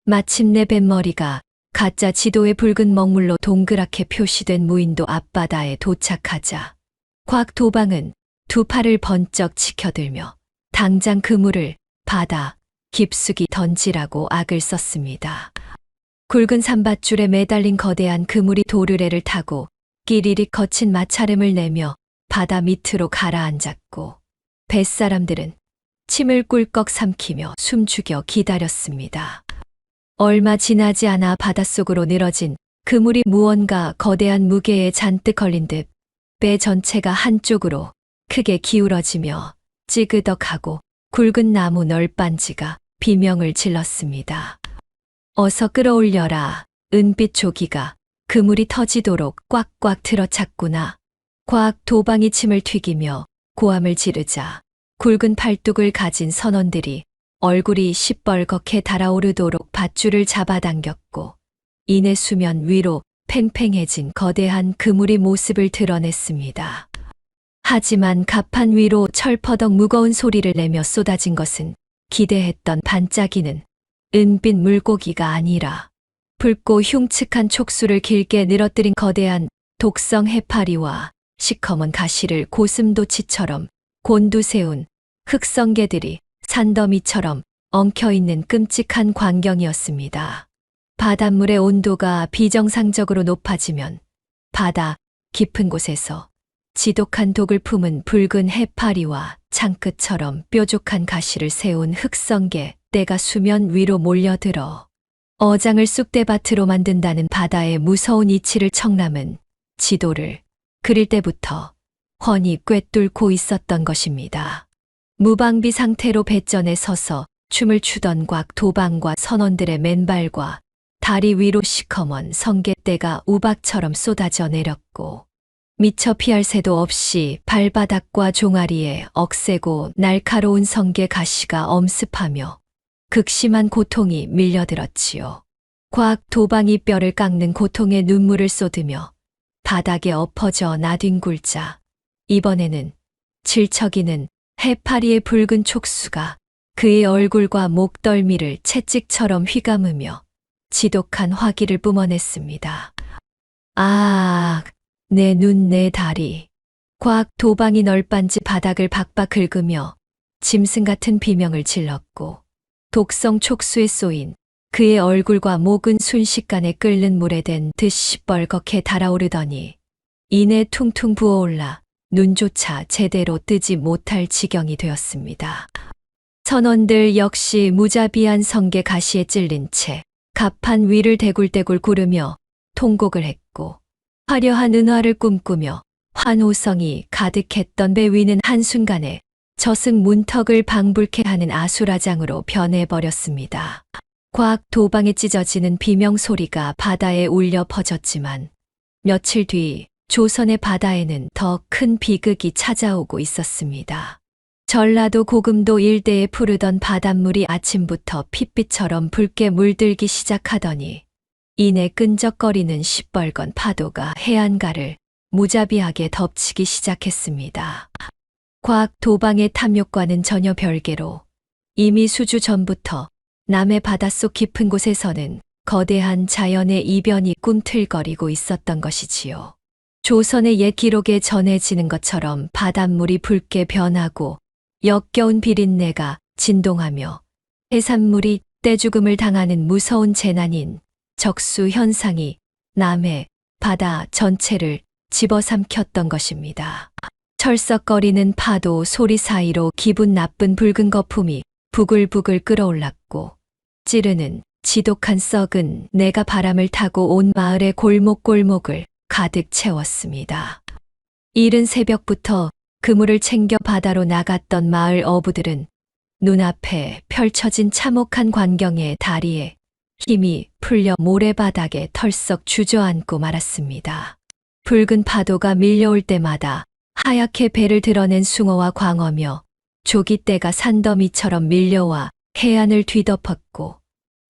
마침내 뱃머리가 가짜 지도의 붉은 먹물로 동그랗게 표시된 무인도 앞바다에 도착하자 곽도방은 두 팔을 번쩍 치켜들며 당장 그물을 바다 깊숙이 던지라고 악을 썼습니다. 굵은 산밧줄에 매달린 거대한 그물이 도르래를 타고 끼리릭 거친 마찰음을 내며 바다 밑으로 가라앉았고 뱃사람들은 침을 꿀꺽 삼키며 숨죽여 기다렸습니다. 얼마 지나지 않아 바닷속으로 늘어진 그물이 무언가 거대한 무게에 잔뜩 걸린 듯 배 전체가 한쪽으로 크게 기울어지며 찌그덕하고 굵은 나무 널빤지가 비명을 질렀습니다. 어서 끌어올려라. 은빛 조기가 그물이 터지도록 꽉꽉 들어찼구나. 곽도방이 침을 튀기며 고함을 지르자 굵은 팔뚝을 가진 선원들이 얼굴이 시뻘겋게 달아오르도록 밧줄을 잡아당겼고 이내 수면 위로 팽팽해진 거대한 그물이 모습을 드러냈습니다. 하지만 갑판 위로 철퍼덕 무거운 소리를 내며 쏟아진 것은 기대했던 반짝이는 은빛 물고기가 아니라 붉고 흉측한 촉수를 길게 늘어뜨린 거대한 독성 해파리와 시커먼 가시를 고슴도치처럼 곤두세운 흑성개들이 산더미처럼 엉켜있는 끔찍한 광경이었습니다. 바닷물의 온도가 비정상적으로 높아지면 바다 깊은 곳에서 지독한 독을 품은 붉은 해파리와 창끝처럼 뾰족한 가시를 세운 흑성개 떼가 수면 위로 몰려들어 어장을 쑥대밭으로 만든다는 바다의 무서운 이치를 청남은 지도를 그릴 때부터 훤히 꿰뚫고 있었던 것입니다. 무방비 상태로 배전에 서서 춤을 추던 곽도방과 선원들의 맨발과 다리 위로 시커먼 성게떼가 우박처럼 쏟아져 내렸고 미처 피할 새도 없이 발바닥과 종아리에 억세고 날카로운 성게 가시가 엄습하며 극심한 고통이 밀려들었지요. 곽도방이 뼈를 깎는 고통의 눈물을 쏟으며 바닥에 엎어져 나뒹굴자 이번에는 질척이는 해파리의 붉은 촉수가 그의 얼굴과 목덜미를 채찍처럼 휘감으며 지독한 화기를 뿜어냈습니다. 아, 내 눈, 내 다리. 곽 도방이 널빤지 바닥을 박박 긁으며 짐승 같은 비명을 질렀고 독성 촉수에 쏘인 그의 얼굴과 목은 순식간에 끓는 물에 댄 듯 시뻘겋게 달아오르더니 이내 퉁퉁 부어올라 눈조차 제대로 뜨지 못할 지경이 되었습니다. 선원들 역시 무자비한 성게 가시에 찔린 채 갑판 위를 대굴대굴 구르며 통곡을 했고 화려한 은화를 꿈꾸며 환호성이 가득했던 배 위는 한순간에 저승 문턱을 방불케 하는 아수라장으로 변해버렸습니다. 곽 도방에 찢어지는 비명 소리가 바다에 울려 퍼졌지만 며칠 뒤 조선의 바다에는 더 큰 비극이 찾아오고 있었습니다. 전라도 고금도 일대에 푸르던 바닷물이 아침부터 핏빛처럼 붉게 물들기 시작하더니 이내 끈적거리는 시뻘건 파도가 해안가를 무자비하게 덮치기 시작했습니다. 곽 도방의 탐욕과는 전혀 별개로 이미 수주 전부터 남해 바닷속 깊은 곳에서는 거대한 자연의 이변이 꿈틀거리고 있었던 것이지요. 조선의 옛 기록에 전해지는 것처럼 바닷물이 붉게 변하고 역겨운 비린내가 진동하며 해산물이 떼죽음을 당하는 무서운 재난인 적수 현상이 남해 바다 전체를 집어삼켰던 것입니다. 철썩거리는 파도 소리 사이로 기분 나쁜 붉은 거품이 부글부글 끓어올랐고 찌르는 지독한 썩은 내가 바람을 타고 온 마을의 골목골목을 가득 채웠습니다. 이른 새벽부터 그물을 챙겨 바다로 나갔던 마을 어부들은 눈앞에 펼쳐진 참혹한 광경에 다리에 힘이 풀려 모래바닥에 털썩 주저앉고 말았습니다. 붉은 파도가 밀려올 때마다 하얗게 배를 드러낸 숭어와 광어며 조깃대가 산더미처럼 밀려와 해안을 뒤덮었고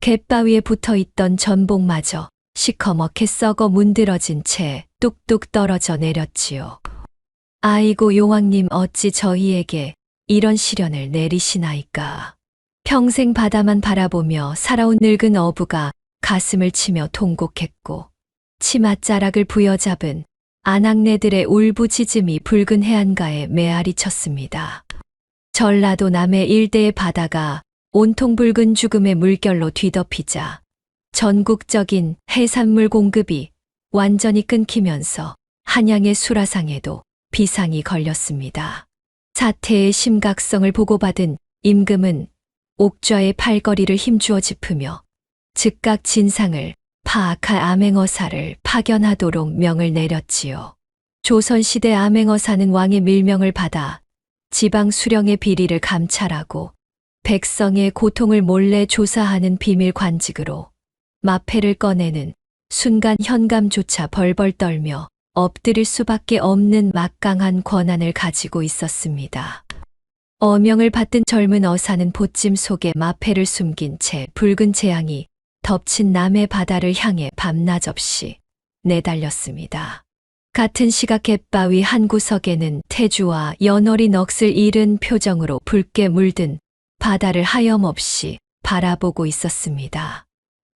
갯바위에 붙어있던 전복마저 시커멓게 썩어 문드러진 채 뚝뚝 떨어져 내렸지요. 아이고 용왕님 어찌 저희에게 이런 시련을 내리시나이까. 평생 바다만 바라보며 살아온 늙은 어부가 가슴을 치며 통곡했고 치맛자락을 부여잡은 아낙네들의 울부짖음이 붉은 해안가에 메아리 쳤습니다. 전라도 남해 일대의 바다가 온통 붉은 죽음의 물결로 뒤덮이자 전국적인 해산물 공급이 완전히 끊기면서 한양의 수라상에도 비상이 걸렸습니다. 사태의 심각성을 보고받은 임금은 옥좌의 팔걸이를 힘주어 짚으며 즉각 진상을 파악할 암행어사를 파견하도록 명을 내렸지요. 조선시대 암행어사는 왕의 밀명을 받아 지방 수령의 비리를 감찰하고 백성의 고통을 몰래 조사하는 비밀 관직으로 마패를 꺼내는 순간 현감조차 벌벌 떨며 엎드릴 수밖에 없는 막강한 권한을 가지고 있었습니다. 어명을 받든 젊은 어사는 보찜 속에 마패를 숨긴 채 붉은 재앙이 덮친 남해 바다를 향해 밤낮 없이 내달렸습니다. 같은 시각 갯바위 한 구석에는 태주와 연월이 넋을 잃은 표정으로 붉게 물든 바다를 하염없이 바라보고 있었습니다.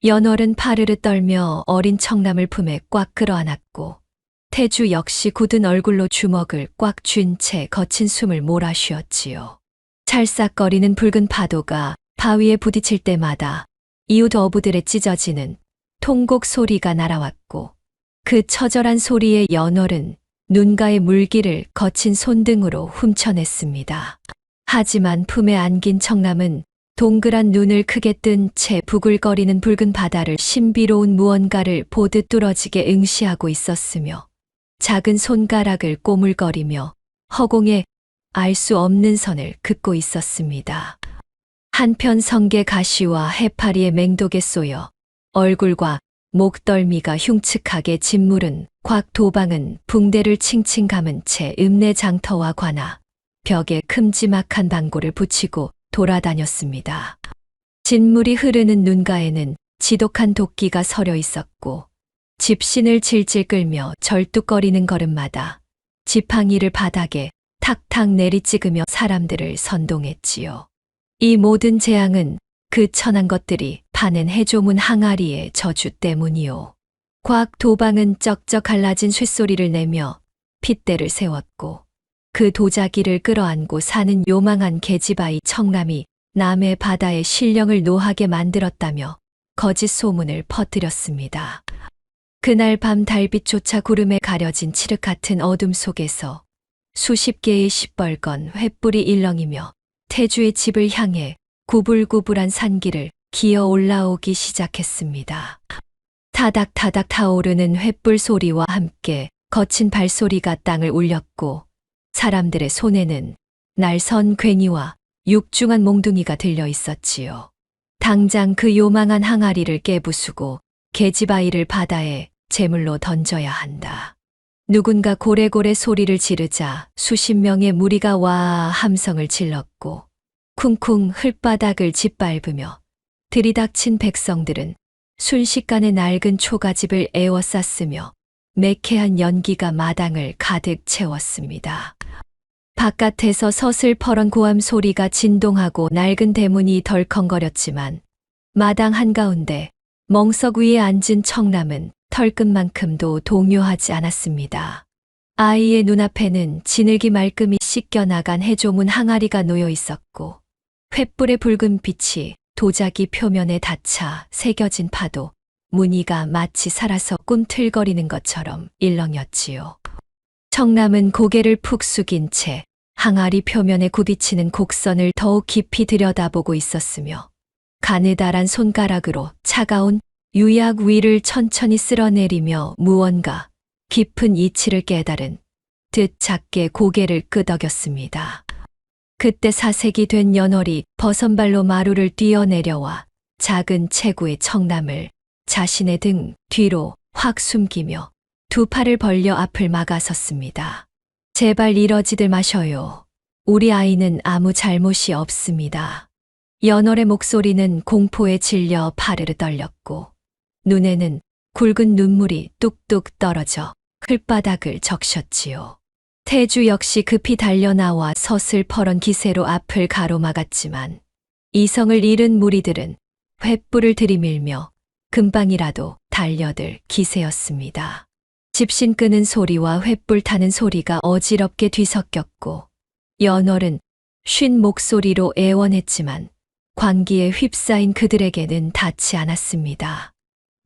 연월은 파르르 떨며 어린 청남을 품에 꽉 끌어안았고 태주 역시 굳은 얼굴로 주먹을 꽉 쥔 채 거친 숨을 몰아쉬었지요. 찰싹거리는 붉은 파도가 바위에 부딪힐 때마다 이웃 어부들의 찢어지는 통곡 소리가 날아왔고 그 처절한 소리에 연월은 눈가의 물기를 거친 손등으로 훔쳐냈습니다. 하지만 품에 안긴 청남은 동그란 눈을 크게 뜬 채 부글거리는 붉은 바다를 신비로운 무언가를 보듯 뚫어지게 응시하고 있었으며 작은 손가락을 꼬물거리며 허공에 알 수 없는 선을 긋고 있었습니다. 한편 성게 가시와 해파리의 맹독에 쏘여 얼굴과 목덜미가 흉측하게 짓무른 곽 도방은 붕대를 칭칭 감은 채 읍내 장터와 관아, 벽에 큼지막한 방고를 붙이고 돌아다녔습니다. 진물이 흐르는 눈가에는 지독한 도끼가 서려 있었고 집신을 질질 끌며 절뚝거리는 걸음마다 지팡이를 바닥에 탁탁 내리찍으며 사람들을 선동했지요. 이 모든 재앙은 그 천한 것들이 파낸 해조문 항아리의 저주 때문이요. 곽 도방은 쩍쩍 갈라진 쇳소리를 내며 핏대를 세웠고 그 도자기를 끌어안고 사는 요망한 계집아이 청남이 남의 바다의 신령을 노하게 만들었다며 거짓 소문을 퍼뜨렸습니다. 그날 밤 달빛조차 구름에 가려진 칠흑 같은 어둠 속에서 수십 개의 시뻘건 횃불이 일렁이며 태주의 집을 향해 구불구불한 산길을 기어 올라오기 시작했습니다. 타닥타닥 타오르는 횃불 소리와 함께 거친 발소리가 땅을 울렸고 사람들의 손에는 날선 괭이와 육중한 몽둥이가 들려 있었지요. 당장 그 요망한 항아리를 깨부수고 계집아이를 바다에 제물로 던져야 한다. 누군가 고래고래 소리를 지르자 수십 명의 무리가 와 함성을 질렀고 쿵쿵 흙바닥을 짓밟으며 들이닥친 백성들은 순식간에 낡은 초가집을 에워쌌으며 매캐한 연기가 마당을 가득 채웠습니다. 바깥에서 서슬퍼런 고함 소리가 진동하고 낡은 대문이 덜컹거렸지만 마당 한가운데 멍석 위에 앉은 청남은 털끝만큼도 동요하지 않았습니다. 아이의 눈앞에는 지늘기 말끔히 씻겨나간 해조문 항아리가 놓여 있었고 횃불의 붉은 빛이 도자기 표면에 닿자 새겨진 파도, 무늬가 마치 살아서 꿈틀거리는 것처럼 일렁였지요. 청남은 고개를 푹 숙인 채 항아리 표면에 굽이치는 곡선을 더욱 깊이 들여다보고 있었으며 가느다란 손가락으로 차가운 유약 위를 천천히 쓸어내리며 무언가 깊은 이치를 깨달은 듯 작게 고개를 끄덕였습니다. 그때 사색이 된 연월이 버선발로 마루를 뛰어내려와 작은 체구의 청남을 자신의 등 뒤로 확 숨기며 두 팔을 벌려 앞을 막아섰습니다. 제발 이러지들 마셔요. 우리 아이는 아무 잘못이 없습니다. 연월의 목소리는 공포에 질려 파르르 떨렸고 눈에는 굵은 눈물이 뚝뚝 떨어져 흙바닥을 적셨지요. 태주 역시 급히 달려나와 서슬퍼런 기세로 앞을 가로막았지만 이성을 잃은 무리들은 횃불을 들이밀며 금방이라도 달려들 기세였습니다. 집신 끄는 소리와 횃불 타는 소리가 어지럽게 뒤섞였고 연월은 쉰 목소리로 애원했지만 광기에 휩싸인 그들에게는 닿지 않았습니다.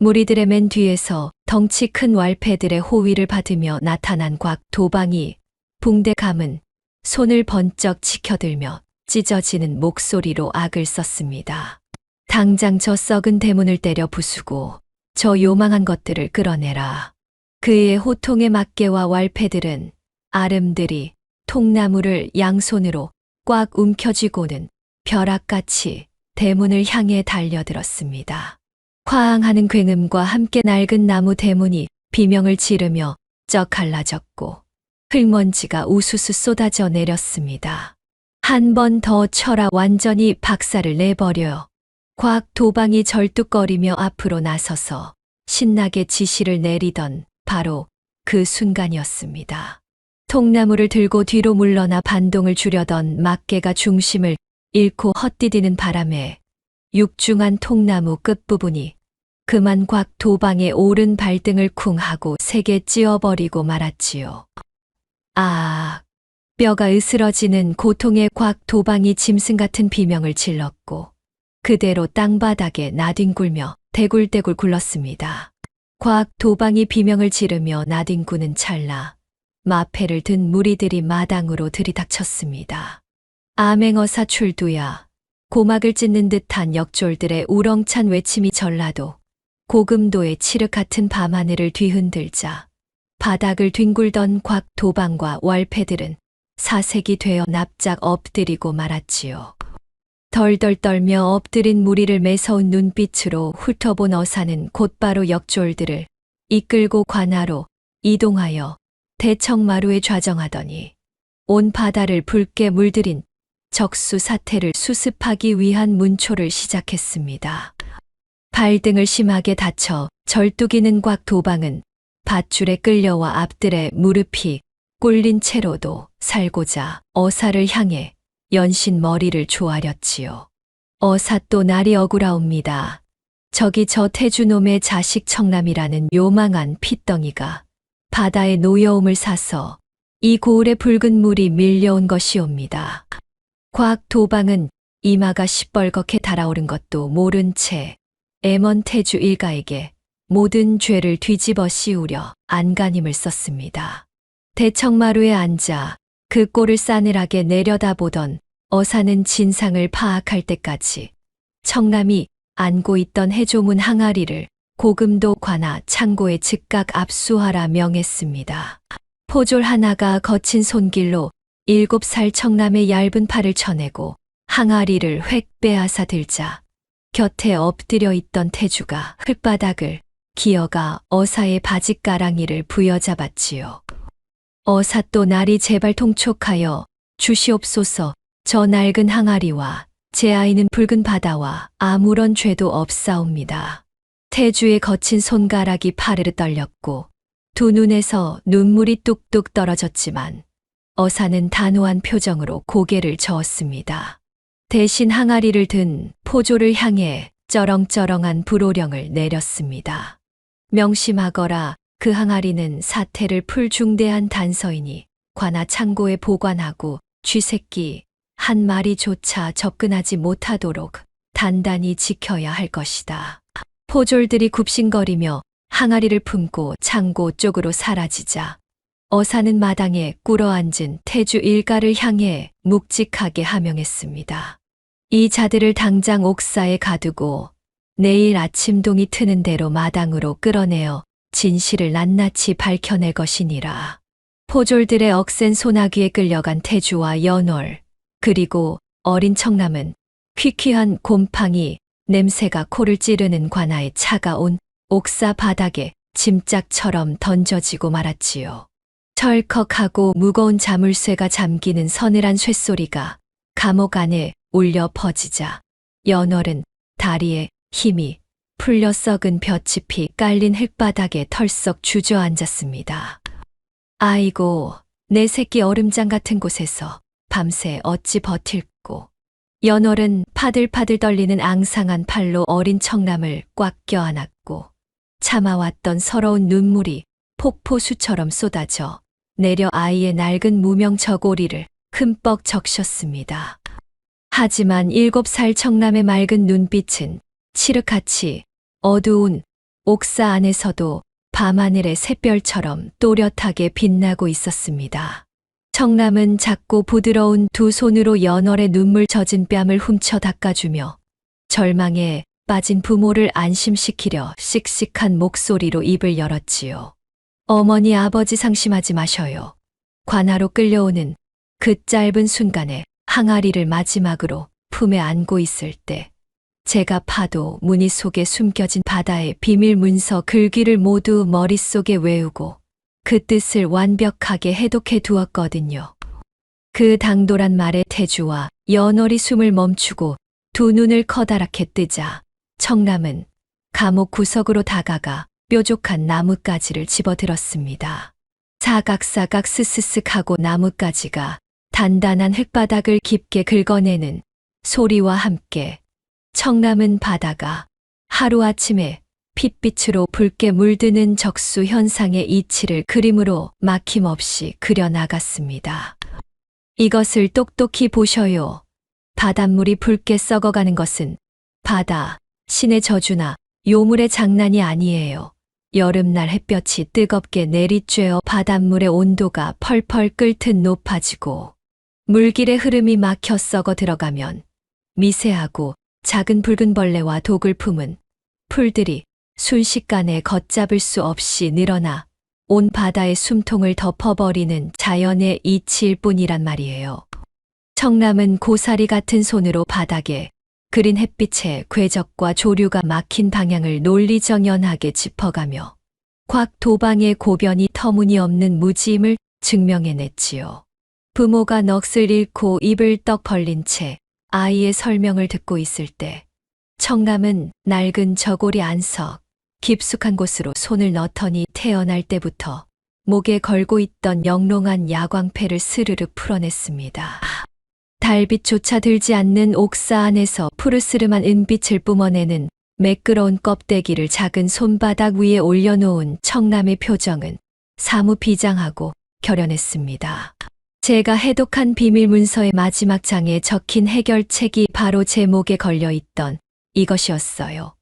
무리들의 맨 뒤에서 덩치 큰 왈패들의 호위를 받으며 나타난 곽 도방이 붕대 감은 손을 번쩍 치켜들며 찢어지는 목소리로 악을 썼습니다. 당장 저 썩은 대문을 때려 부수고 저 요망한 것들을 끌어내라. 그의 호통의 막개와 왈패들은 아름드리 통나무를 양손으로 꽉 움켜쥐고는 벼락같이 대문을 향해 달려들었습니다. 화앙하는 굉음과 함께 낡은 나무 대문이 비명을 지르며 쩍 갈라졌고 흙먼지가 우수수 쏟아져 내렸습니다. 한 번 더 쳐라 완전히 박살을 내버려요. 곽 도방이 절뚝거리며 앞으로 나서서 신나게 지시를 내리던 바로 그 순간이었습니다. 통나무를 들고 뒤로 물러나 반동을 주려던 막개가 중심을 잃고 헛디디는 바람에 육중한 통나무 끝부분이 그만 곽 도방의 오른 발등을 쿵 하고 세게 찧어버리고 말았지요. 아, 뼈가 으스러지는 고통에 곽 도방이 짐승 같은 비명을 질렀고 그대로 땅바닥에 나뒹굴며 대굴대굴 굴렀습니다. 곽 도방이 비명을 지르며 나뒹구는 찰나 마패를 든 무리들이 마당으로 들이닥쳤습니다. 암행어사 출두야. 고막을 찢는 듯한 역졸들의 우렁찬 외침이 전라도 고금도의 칠흑 같은 밤하늘을 뒤흔들자 바닥을 뒹굴던 곽 도방과 왈패들은 사색이 되어 납작 엎드리고 말았지요. 덜덜 떨며 엎드린 무리를 매서운 눈빛으로 훑어본 어사는 곧바로 역졸들을 이끌고 관하로 이동하여 대청마루에 좌정하더니 온 바다를 붉게 물들인 적수 사태를 수습하기 위한 문초를 시작했습니다. 발등을 심하게 다쳐 절뚝이는 곽 도방은 밧줄에 끌려와 앞들에 무릎이 꿇린 채로도 살고자 어사를 향해 연신 머리를 조아렸지요. 어사 또 날이 억울하옵니다. 저기 저 태주놈의 자식 청남이라는 요망한 핏덩이가 바다의 노여움을 사서 이 고을에 붉은 물이 밀려온 것이옵니다. 과학 도방은 이마가 시뻘겋게 달아오른 것도 모른 채 애먼 태주 일가에게 모든 죄를 뒤집어 씌우려 안간힘을 썼습니다. 대청마루에 앉아 그 꼴을 싸늘하게 내려다보던 어사는 진상을 파악할 때까지 청남이 안고 있던 해조문 항아리를 고금도 관아 창고에 즉각 압수하라 명했습니다. 포졸 하나가 거친 손길로 7살 청남의 얇은 팔을 쳐내고 항아리를 획 빼앗아 들자 곁에 엎드려 있던 태주가 흙바닥을 기어가 어사의 바짓가랑이를 부여잡았지요. 어사 또 날이 제발 통촉하여 주시옵소서. 저 낡은 항아리와 제 아이는 붉은 바다와 아무런 죄도 없사옵니다. 태주의 거친 손가락이 파르르 떨렸고 두 눈에서 눈물이 뚝뚝 떨어졌지만 어사는 단호한 표정으로 고개를 저었습니다. 대신 항아리를 든 포졸을 향해 쩌렁쩌렁한 불호령을 내렸습니다. 명심하거라. 그 항아리는 사태를 풀 중대한 단서이니 관아 창고에 보관하고 쥐새끼 한 마리조차 접근하지 못하도록 단단히 지켜야 할 것이다. 포졸들이 굽신거리며 항아리를 품고 창고 쪽으로 사라지자 어사는 마당에 꿇어앉은 태주 일가를 향해 묵직하게 하명했습니다. 이 자들을 당장 옥사에 가두고 내일 아침 동이 트는 대로 마당으로 끌어내어 진실을 낱낱이 밝혀낼 것이니라. 포졸들의 억센 소나기에 끌려간 태주와 연월 그리고 어린 청남은 퀴퀴한 곰팡이 냄새가 코를 찌르는 관아에 차가운 옥사 바닥에 짐짝처럼 던져지고 말았지요. 철컥하고 무거운 자물쇠가 잠기는 서늘한 쇳소리가 감옥 안에 울려 퍼지자 연월은 다리에 힘이 풀려 썩은 볏짚이 깔린 흙바닥에 털썩 주저앉았습니다. 아이고, 내 새끼 얼음장 같은 곳에서 밤새 어찌 버틸꼬. 연월은 파들파들 떨리는 앙상한 팔로 어린 청남을 꽉 껴안았고 참아왔던 서러운 눈물이 폭포수처럼 쏟아져 내려 아이의 낡은 무명 저고리를 흠뻑 적셨습니다. 하지만 7살 청남의 맑은 눈빛은 칠흑같이 어두운 옥사 안에서도 밤하늘의 샛별처럼 또렷하게 빛나고 있었습니다. 청남은 작고 부드러운 두 손으로 연월의 눈물 젖은 뺨을 훔쳐 닦아주며 절망에 빠진 부모를 안심시키려 씩씩한 목소리로 입을 열었지요. 어머니 아버지 상심하지 마셔요. 관아로 끌려오는 그 짧은 순간에 항아리를 마지막으로 품에 안고 있을 때 제가 파도 무늬 속에 숨겨진 바다의 비밀 문서 글귀를 모두 머릿속에 외우고 그 뜻을 완벽하게 해독해 두었거든요. 그 당돌한 말에 태주와 연월이 숨을 멈추고 두 눈을 커다랗게 뜨자 청남은 감옥 구석으로 다가가 뾰족한 나뭇가지를 집어들었습니다. 사각사각 스스슥하고 나뭇가지가 단단한 흙바닥을 깊게 긁어내는 소리와 함께 청남은 바다가 하루아침에 핏빛으로 붉게 물드는 적수 현상의 이치를 그림으로 막힘없이 그려나갔습니다. 이것을 똑똑히 보셔요. 바닷물이 붉게 썩어가는 것은 바다, 신의 저주나 요물의 장난이 아니에요. 여름날 햇볕이 뜨겁게 내리쬐어 바닷물의 온도가 펄펄 끓듯 높아지고 물길의 흐름이 막혀 썩어 들어가면 미세하고 작은 붉은 벌레와 독을 품은 풀들이 순식간에 걷잡을 수 없이 늘어나 온 바다의 숨통을 덮어버리는 자연의 이치일 뿐이란 말이에요. 청남은 고사리 같은 손으로 바닥에 그린 햇빛의 궤적과 조류가 막힌 방향을 논리정연하게 짚어가며 곽도방의 고변이 터무니없는 무지임을 증명해냈지요. 부모가 넋을 잃고 입을 떡 벌린 채 아이의 설명을 듣고 있을 때 청남은 낡은 저고리 안석 깊숙한 곳으로 손을 넣더니 태어날 때부터 목에 걸고 있던 영롱한 야광패를 스르르 풀어냈습니다. 달빛조차 들지 않는 옥사 안에서 푸르스름한 은빛을 뿜어내는 매끄러운 껍데기를 작은 손바닥 위에 올려놓은 청남의 표정은 사무 비장하고 결연했습니다. 제가 해독한 비밀 문서의 마지막 장에 적힌 해결책이 바로 제 목에 걸려 있던 이것이었어요.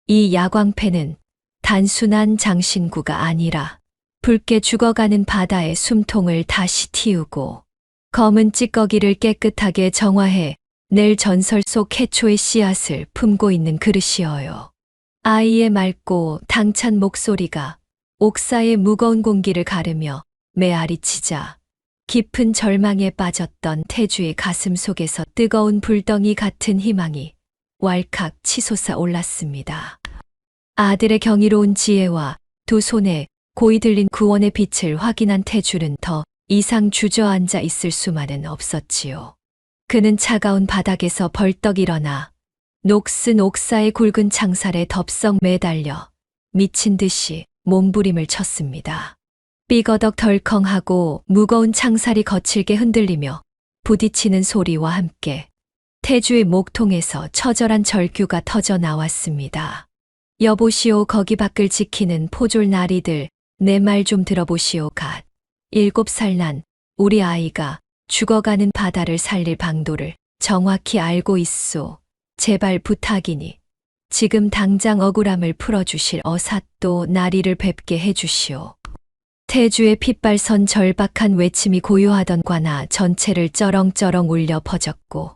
이 야광패는 단순한 장신구가 아니라 붉게 죽어가는 바다의 숨통을 다시 틔우고 검은 찌꺼기를 깨끗하게 정화해 낼 전설 속 해초의 씨앗을 품고 있는 그릇이어요. 아이의 맑고 당찬 목소리가 옥사의 무거운 공기를 가르며 메아리치자 깊은 절망에 빠졌던 태주의 가슴 속에서 뜨거운 불덩이 같은 희망이 왈칵 치솟아 올랐습니다. 아들의 경이로운 지혜와 두 손에 고이 들린 구원의 빛을 확인한 태주는 더 이상 주저앉아 있을 수만은 없었지요. 그는 차가운 바닥에서 벌떡 일어나 녹슨 옥사의 굵은 창살에 덥석 매달려 미친 듯이 몸부림을 쳤습니다. 삐거덕 덜컹하고 무거운 창살이 거칠게 흔들리며 부딪히는 소리와 함께 태주의 목통에서 처절한 절규가 터져 나왔습니다. 여보시오, 거기 밖을 지키는 포졸 나리들, 내 말 좀 들어보시오. 갓 7살 난 우리 아이가 죽어가는 바다를 살릴 방도를 정확히 알고 있소. 제발 부탁이니 지금 당장 억울함을 풀어주실 어사또 나리를 뵙게 해주시오. 태주의 핏발선 절박한 외침이 고요하던 관아 전체를 쩌렁쩌렁 울려 퍼졌고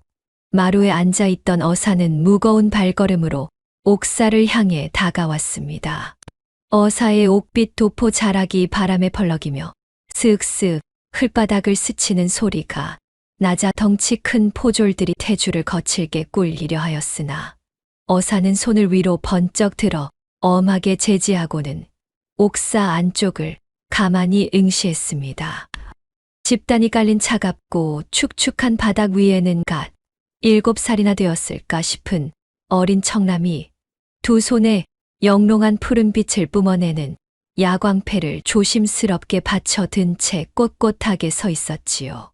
마루에 앉아있던 어사는 무거운 발걸음으로 옥사를 향해 다가왔습니다. 어사의 옥빛 도포 자락이 바람에 펄럭이며 슥슥 흙바닥을 스치는 소리가 낮아 덩치 큰 포졸들이 태주를 거칠게 꿀리려 하였으나 어사는 손을 위로 번쩍 들어 엄하게 제지하고는 옥사 안쪽을 가만히 응시했습니다. 집단이 깔린 차갑고 축축한 바닥 위에는 갓 7살이나 되었을까 싶은 어린 청남이 두 손에 영롱한 푸른빛을 뿜어내는 야광패를 조심스럽게 받쳐 든 채 꼿꼿하게 서 있었지요.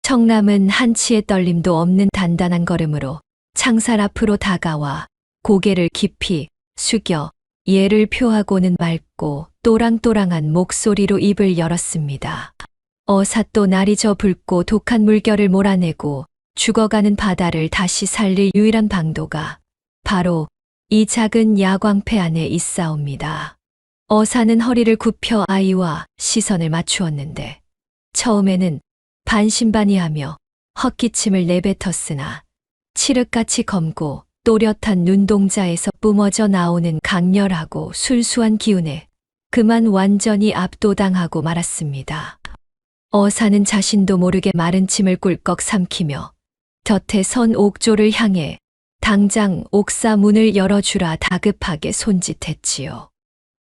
청남은 한치의 떨림도 없는 단단한 걸음으로 창살 앞으로 다가와 고개를 깊이 숙여 예를 표하고는 맑고 또랑또랑한 목소리로 입을 열었습니다. 어사또 날이 저 붉고 독한 물결을 몰아내고 죽어가는 바다를 다시 살릴 유일한 방도가 바로 이 작은 야광패 안에 있사옵니다. 어사는 허리를 굽혀 아이와 시선을 맞추었는데 처음에는 반신반의하며 헛기침을 내뱉었으나 칠흑같이 검고 또렷한 눈동자에서 뿜어져 나오는 강렬하고 순수한 기운에 그만 완전히 압도당하고 말았습니다. 어사는 자신도 모르게 마른 침을 꿀꺽 삼키며 곁에 선 옥조를 향해 당장 옥사 문을 열어주라 다급하게 손짓했지요.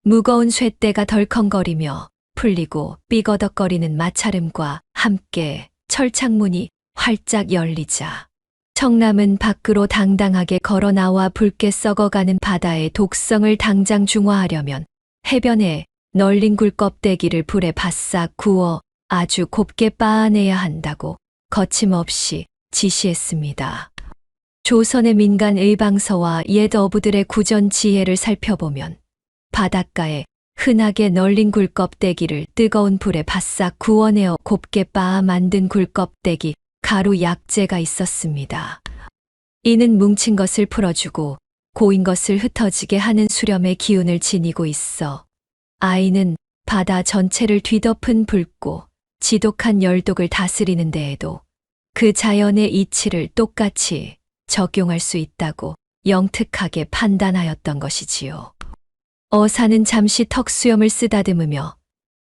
무거운 쇠대가 덜컹거리며 풀리고 삐거덕거리는 마찰음과 함께 철창문이 활짝 열리자 청남은 밖으로 당당하게 걸어 나와 붉게 썩어가는 바다의 독성을 당장 중화하려면 해변에 널린 굴 껍데기를 불에 바싹 구워 아주 곱게 빻아내야 한다고 거침없이 지시했습니다. 조선의 민간 의방서와 옛 어부들의 구전 지혜를 살펴보면 바닷가에 흔하게 널린 굴 껍데기를 뜨거운 불에 바싹 구워내어 곱게 빻아 만든 굴 껍데기 가루 약재가 있었습니다. 이는 뭉친 것을 풀어주고 고인 것을 흩어지게 하는 수렴의 기운을 지니고 있어 아이는 바다 전체를 뒤덮은 붉고 지독한 열독을 다스리는 데에도 그 자연의 이치를 똑같이 적용할 수 있다고 영특하게 판단하였던 것이지요. 어사는 잠시 턱수염을 쓰다듬으며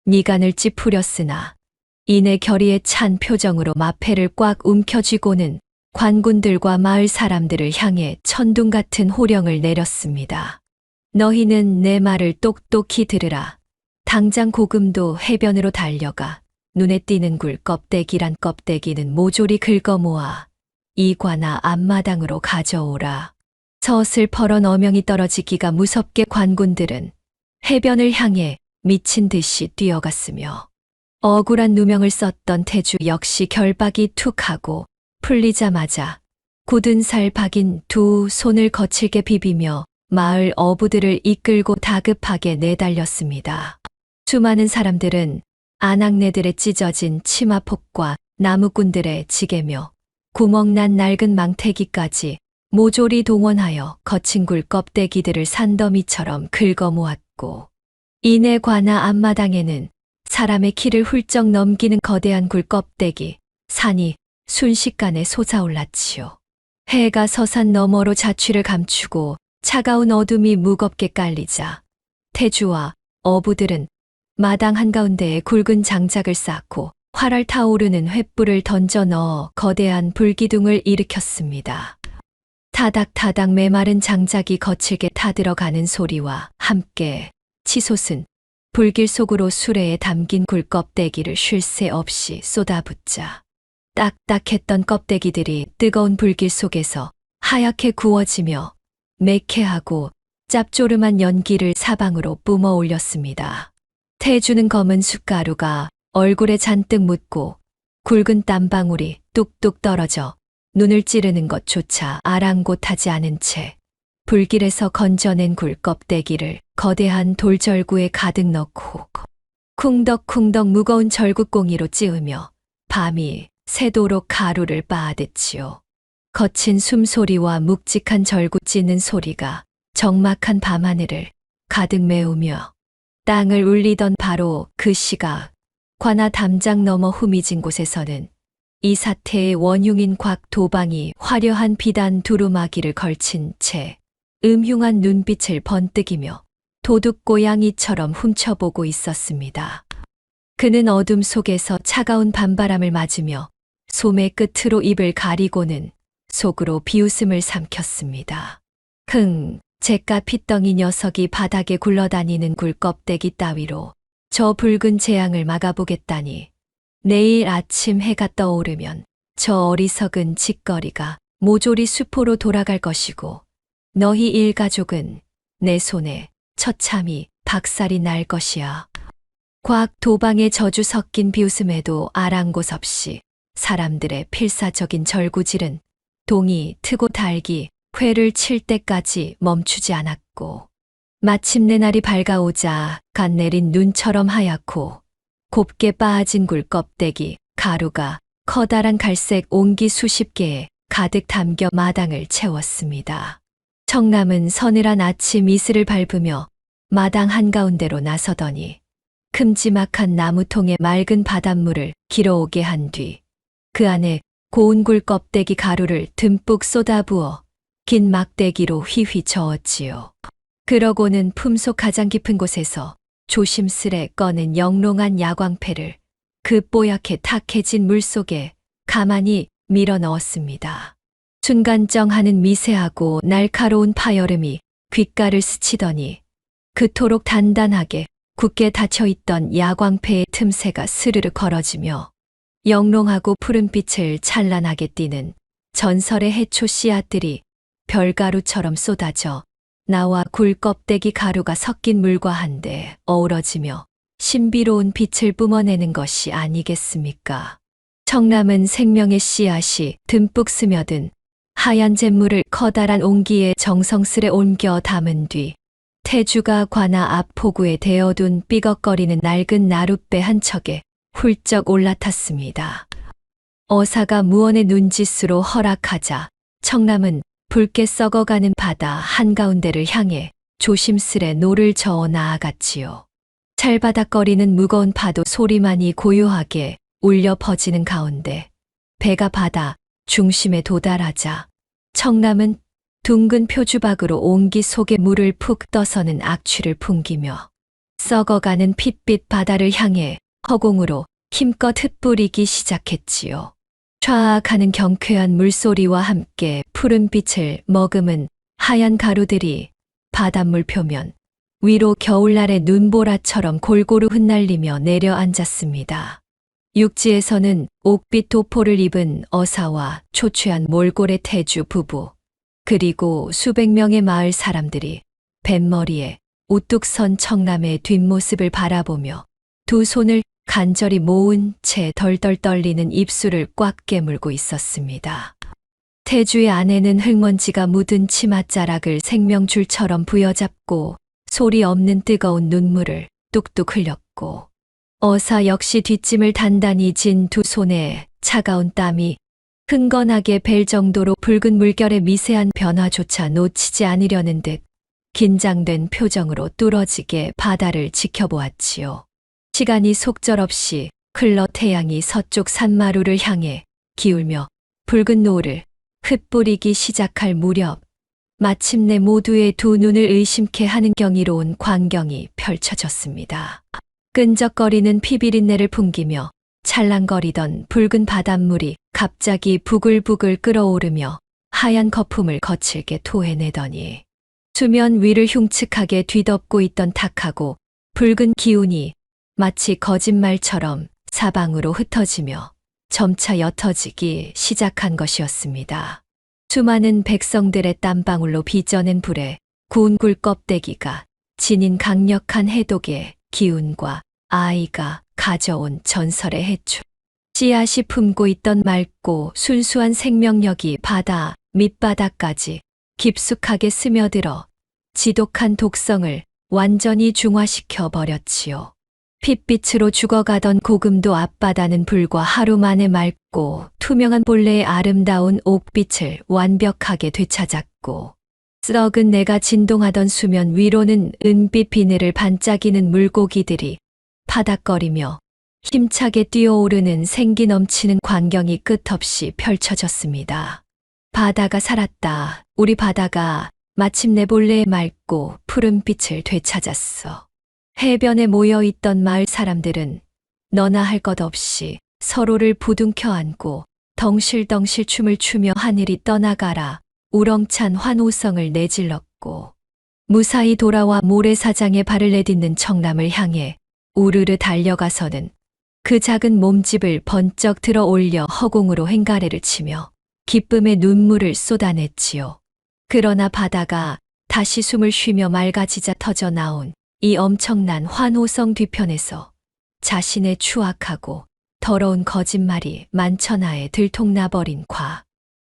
미간을 찌푸렸으나 이내 결의에 찬 표정으로 마패를 꽉 움켜쥐고는 관군들과 마을 사람들을 향해 천둥 같은 호령을 내렸습니다. 너희는 내 말을 똑똑히 들으라. 당장 고금도 해변으로 달려가 눈에 띄는 굴 껍데기란 껍데기는 모조리 긁어모아 이 관아 앞마당으로 가져오라. 서슬퍼런 어명이 떨어지기가 무섭게 관군들은 해변을 향해 미친 듯이 뛰어갔으며 억울한 누명을 썼던 태주 역시 결박이 툭 하고 풀리자마자 굳은 살 박인 두 손을 거칠게 비비며 마을 어부들을 이끌고 다급하게 내달렸습니다. 수많은 사람들은 아낙네들의 찢어진 치마폭과 나무꾼들의 지게며 구멍난 낡은 망태기까지 모조리 동원하여 거친 굴 껍데기들을 산더미처럼 긁어모았고, 이내 관아 앞마당에는 사람의 키를 훌쩍 넘기는 거대한 굴 껍데기, 산이 순식간에 솟아올랐지요. 해가 서산 너머로 자취를 감추고 차가운 어둠이 무겁게 깔리자 태주와 어부들은 마당 한가운데에 굵은 장작을 쌓고 활활 타오르는 횃불을 던져 넣어 거대한 불기둥을 일으켰습니다. 타닥타닥 메마른 장작이 거칠게 타들어가는 소리와 함께 치솟은 불길 속으로 수레에 담긴 굴 껍데기를 쉴 새 없이 쏟아붓자 딱딱했던 껍데기들이 뜨거운 불길 속에서 하얗게 구워지며 매캐하고 짭조름한 연기를 사방으로 뿜어 올렸습니다. 태주는 검은 숯가루가 얼굴에 잔뜩 묻고 굵은 땀방울이 뚝뚝 떨어져 눈을 찌르는 것조차 아랑곳하지 않은 채 불길에서 건져낸 굴 껍데기를 거대한 돌절구에 가득 넣고 쿵덕쿵덕 무거운 절구꽁이로 찌으며 밤이 새도록 가루를 빻아댔지요. 거친 숨소리와 묵직한 절구 찢는 소리가 적막한 밤하늘을 가득 메우며 땅을 울리던 바로 그 시각, 관아 담장 너머 후미진 곳에서는 이 사태의 원흉인 곽도방이 화려한 비단 두루마기를 걸친 채 음흉한 눈빛을 번뜩이며 도둑고양이처럼 훔쳐보고 있었습니다. 그는 어둠 속에서 차가운 밤바람을 맞으며 소매 끝으로 입을 가리고는 속으로 비웃음을 삼켰습니다. 잿가 핏덩이 녀석이 바닥에 굴러다니는 굴껍데기 따위로 저 붉은 재앙을 막아보겠다니. 내일 아침 해가 떠오르면 저 어리석은 짓거리가 모조리 수포로 돌아갈 것이고 너희 일가족은 내 손에 처참히 박살이 날 것이야. 곽도방의 저주 섞인 비웃음에도 아랑곳 없이 사람들의 필사적인 절구질은 동이 트고 달기 회를 칠 때까지 멈추지 않았고, 마침내 날이 밝아오자 갓 내린 눈처럼 하얗고 곱게 빻아진 굴 껍데기 가루가 커다란 갈색 옹기 수십 개에 가득 담겨 마당을 채웠습니다. 청남은 서늘한 아침 이슬을 밟으며 마당 한가운데로 나서더니 큼지막한 나무통에 맑은 바닷물을 길어오게 한 뒤 그 안에 고운 굴 껍데기 가루를 듬뿍 쏟아부어 긴 막대기로 휘휘 저었지요. 그러고는 품속 가장 깊은 곳에서 조심스레 꺼낸 영롱한 야광패를 그 뽀얗게 탁해진 물속에 가만히 밀어 넣었습니다. 순간쩡하는 미세하고 날카로운 파여름이 귓가를 스치더니 그토록 단단하게 굳게 닫혀있던 야광패의 틈새가 스르르 걸어지며 영롱하고 푸른빛을 찬란하게 띠는 전설의 해초 씨앗들이 별가루처럼 쏟아져 나와 굴 껍데기 가루가 섞인 물과 한데 어우러지며 신비로운 빛을 뿜어내는 것이 아니겠습니까? 청남은 생명의 씨앗이 듬뿍 스며든 하얀 잿물을 커다란 옹기에 정성스레 옮겨 담은 뒤 태주가 관아 앞 포구에 대어둔 삐걱거리는 낡은 나룻배 한 척에 훌쩍 올라탔습니다. 어사가 무언의 눈짓으로 허락하자 청남은 붉게 썩어가는 바다 한가운데를 향해 조심스레 노를 저어 나아갔지요. 찰바닥거리는 무거운 파도 소리만이 고요하게 울려 퍼지는 가운데 배가 바다 중심에 도달하자 청남은 둥근 표주박으로 옹기 속에 물을 푹 떠서는 악취를 풍기며 썩어가는 핏빛 바다를 향해 허공으로 힘껏 흩뿌리기 시작했지요. 촤악하는 경쾌한 물소리와 함께 푸른 빛을 머금은 하얀 가루들이 바닷물 표면 위로 겨울날의 눈보라처럼 골고루 흩날리며 내려앉았습니다. 육지에서는 옥빛 도포를 입은 어사와 초췌한 몰골의 태주 부부, 그리고 수백 명의 마을 사람들이 뱃머리에 우뚝 선 청남의 뒷모습을 바라보며 두 손을 간절히 모은 채 덜덜 떨리는 입술을 꽉 깨물고 있었습니다. 태주의 아내는 흙먼지가 묻은 치맛자락을 생명줄처럼 부여잡고 소리 없는 뜨거운 눈물을 뚝뚝 흘렸고, 어사 역시 뒷짐을 단단히 진 두 손에 차가운 땀이 흥건하게 벨 정도로 붉은 물결의 미세한 변화조차 놓치지 않으려는 듯 긴장된 표정으로 뚫어지게 바다를 지켜보았지요. 시간이 속절없이 흘러 태양이 서쪽 산마루를 향해 기울며 붉은 노을을 흩뿌리기 시작할 무렵, 마침내 모두의 두 눈을 의심케 하는 경이로운 광경이 펼쳐졌습니다. 끈적거리는 피비린내를 풍기며 찰랑거리던 붉은 바닷물이 갑자기 부글부글 끓어오르며 하얀 거품을 거칠게 토해내더니, 수면 위를 흉측하게 뒤덮고 있던 탁하고 붉은 기운이 마치 거짓말처럼 사방으로 흩어지며 점차 옅어지기 시작한 것이었습니다. 수많은 백성들의 땀방울로 빚어낸 불에 구운 굴 껍데기가 지닌 강력한 해독의 기운과 아이가 가져온 전설의 해출, 씨앗이 품고 있던 맑고 순수한 생명력이 바다 밑바닥까지 깊숙하게 스며들어 지독한 독성을 완전히 중화시켜 버렸지요. 핏빛으로 죽어가던 고금도 앞바다는 불과 하루 만에 맑고 투명한 본래의 아름다운 옥빛을 완벽하게 되찾았고, 썩은 내가 진동하던 수면 위로는 은빛 비늘을 반짝이는 물고기들이 파닥거리며 힘차게 뛰어오르는 생기 넘치는 광경이 끝없이 펼쳐졌습니다. 바다가 살았다. 우리 바다가 마침내 본래의 맑고 푸른 빛을 되찾았어. 해변에 모여있던 마을 사람들은 너나 할 것 없이 서로를 부둥켜 안고 덩실덩실 춤을 추며 하늘이 떠나가라 우렁찬 환호성을 내질렀고, 무사히 돌아와 모래사장에 발을 내딛는 청남을 향해 우르르 달려가서는 그 작은 몸집을 번쩍 들어 올려 허공으로 횡가래를 치며 기쁨의 눈물을 쏟아냈지요. 그러나 바다가 다시 숨을 쉬며 맑아지자 터져 나온 이 엄청난 환호성 뒤편에서 자신의 추악하고 더러운 거짓말이 만천하에 들통나버린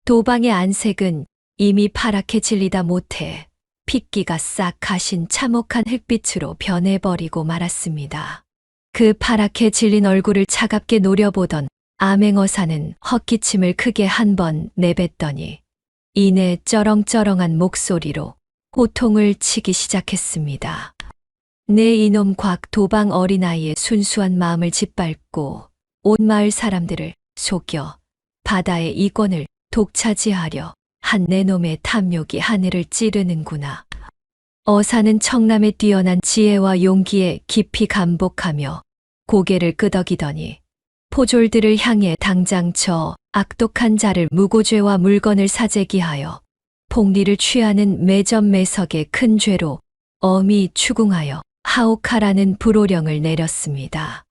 도방의 안색은 이미 파랗게 질리다 못해 핏기가 싹 가신 참혹한 흙빛으로 변해버리고 말았습니다. 그 파랗게 질린 얼굴을 차갑게 노려보던 암행어사는 헛기침을 크게 한 번 내뱉더니 이내 쩌렁쩌렁한 목소리로 호통을 치기 시작했습니다. 내 이놈 곽도방 어린아이의 순수한 마음을 짓밟고 온 마을 사람들을 속여 바다의 이권을 독차지하려 한 내 놈의 탐욕이 하늘을 찌르는구나. 어사는 청남의 뛰어난 지혜와 용기에 깊이 감복하며 고개를 끄덕이더니 포졸들을 향해 당장 저 악독한 자를 무고죄와 물건을 사재기하여 폭리를 취하는 매점매석의 큰 죄로 엄히 추궁하여 하옥하라는 불호령을 내렸습니다.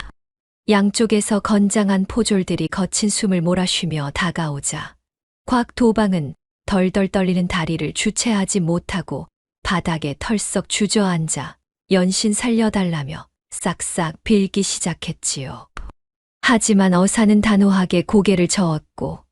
양쪽에서 건장한 포졸들이 거친 숨을 몰아쉬며 다가오자 곽도방은 덜덜 떨리는 다리를 주체하지 못하고 바닥에 털썩 주저앉아 연신 살려달라며 싹싹 빌기 시작했지요. 하지만 어사는 단호하게 고개를 저었고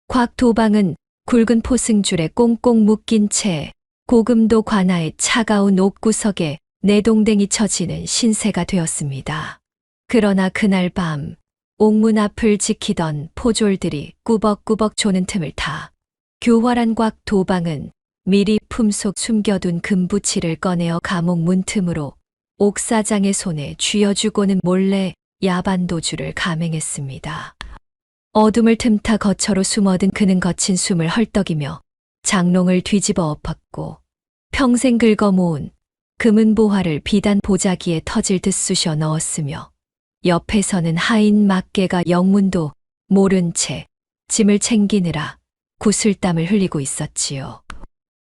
곽도방은 굵은 포승줄에 꽁꽁 묶인 채 고금도 관아의 차가운 옥구석에 내동댕이 쳐지는 신세가 되었습니다. 그러나 그날 밤 옥문 앞을 지키던 포졸들이 꾸벅꾸벅 조는 틈을 타 교활한 곽도방은 미리 품속 숨겨둔 금부치를 꺼내어 감옥 문틈으로 옥사장의 손에 쥐어주고는 몰래 야반도주를 감행했습니다. 어둠을 틈타 거처로 숨어든 그는 거친 숨을 헐떡이며 장롱을 뒤집어 엎었고 평생 긁어모은 금은 보화를 비단 보자기에 터질 듯 쑤셔 넣었으며 옆에서는 하인 막개가 영문도 모른 채 짐을 챙기느라 구슬땀을 흘리고 있었지요.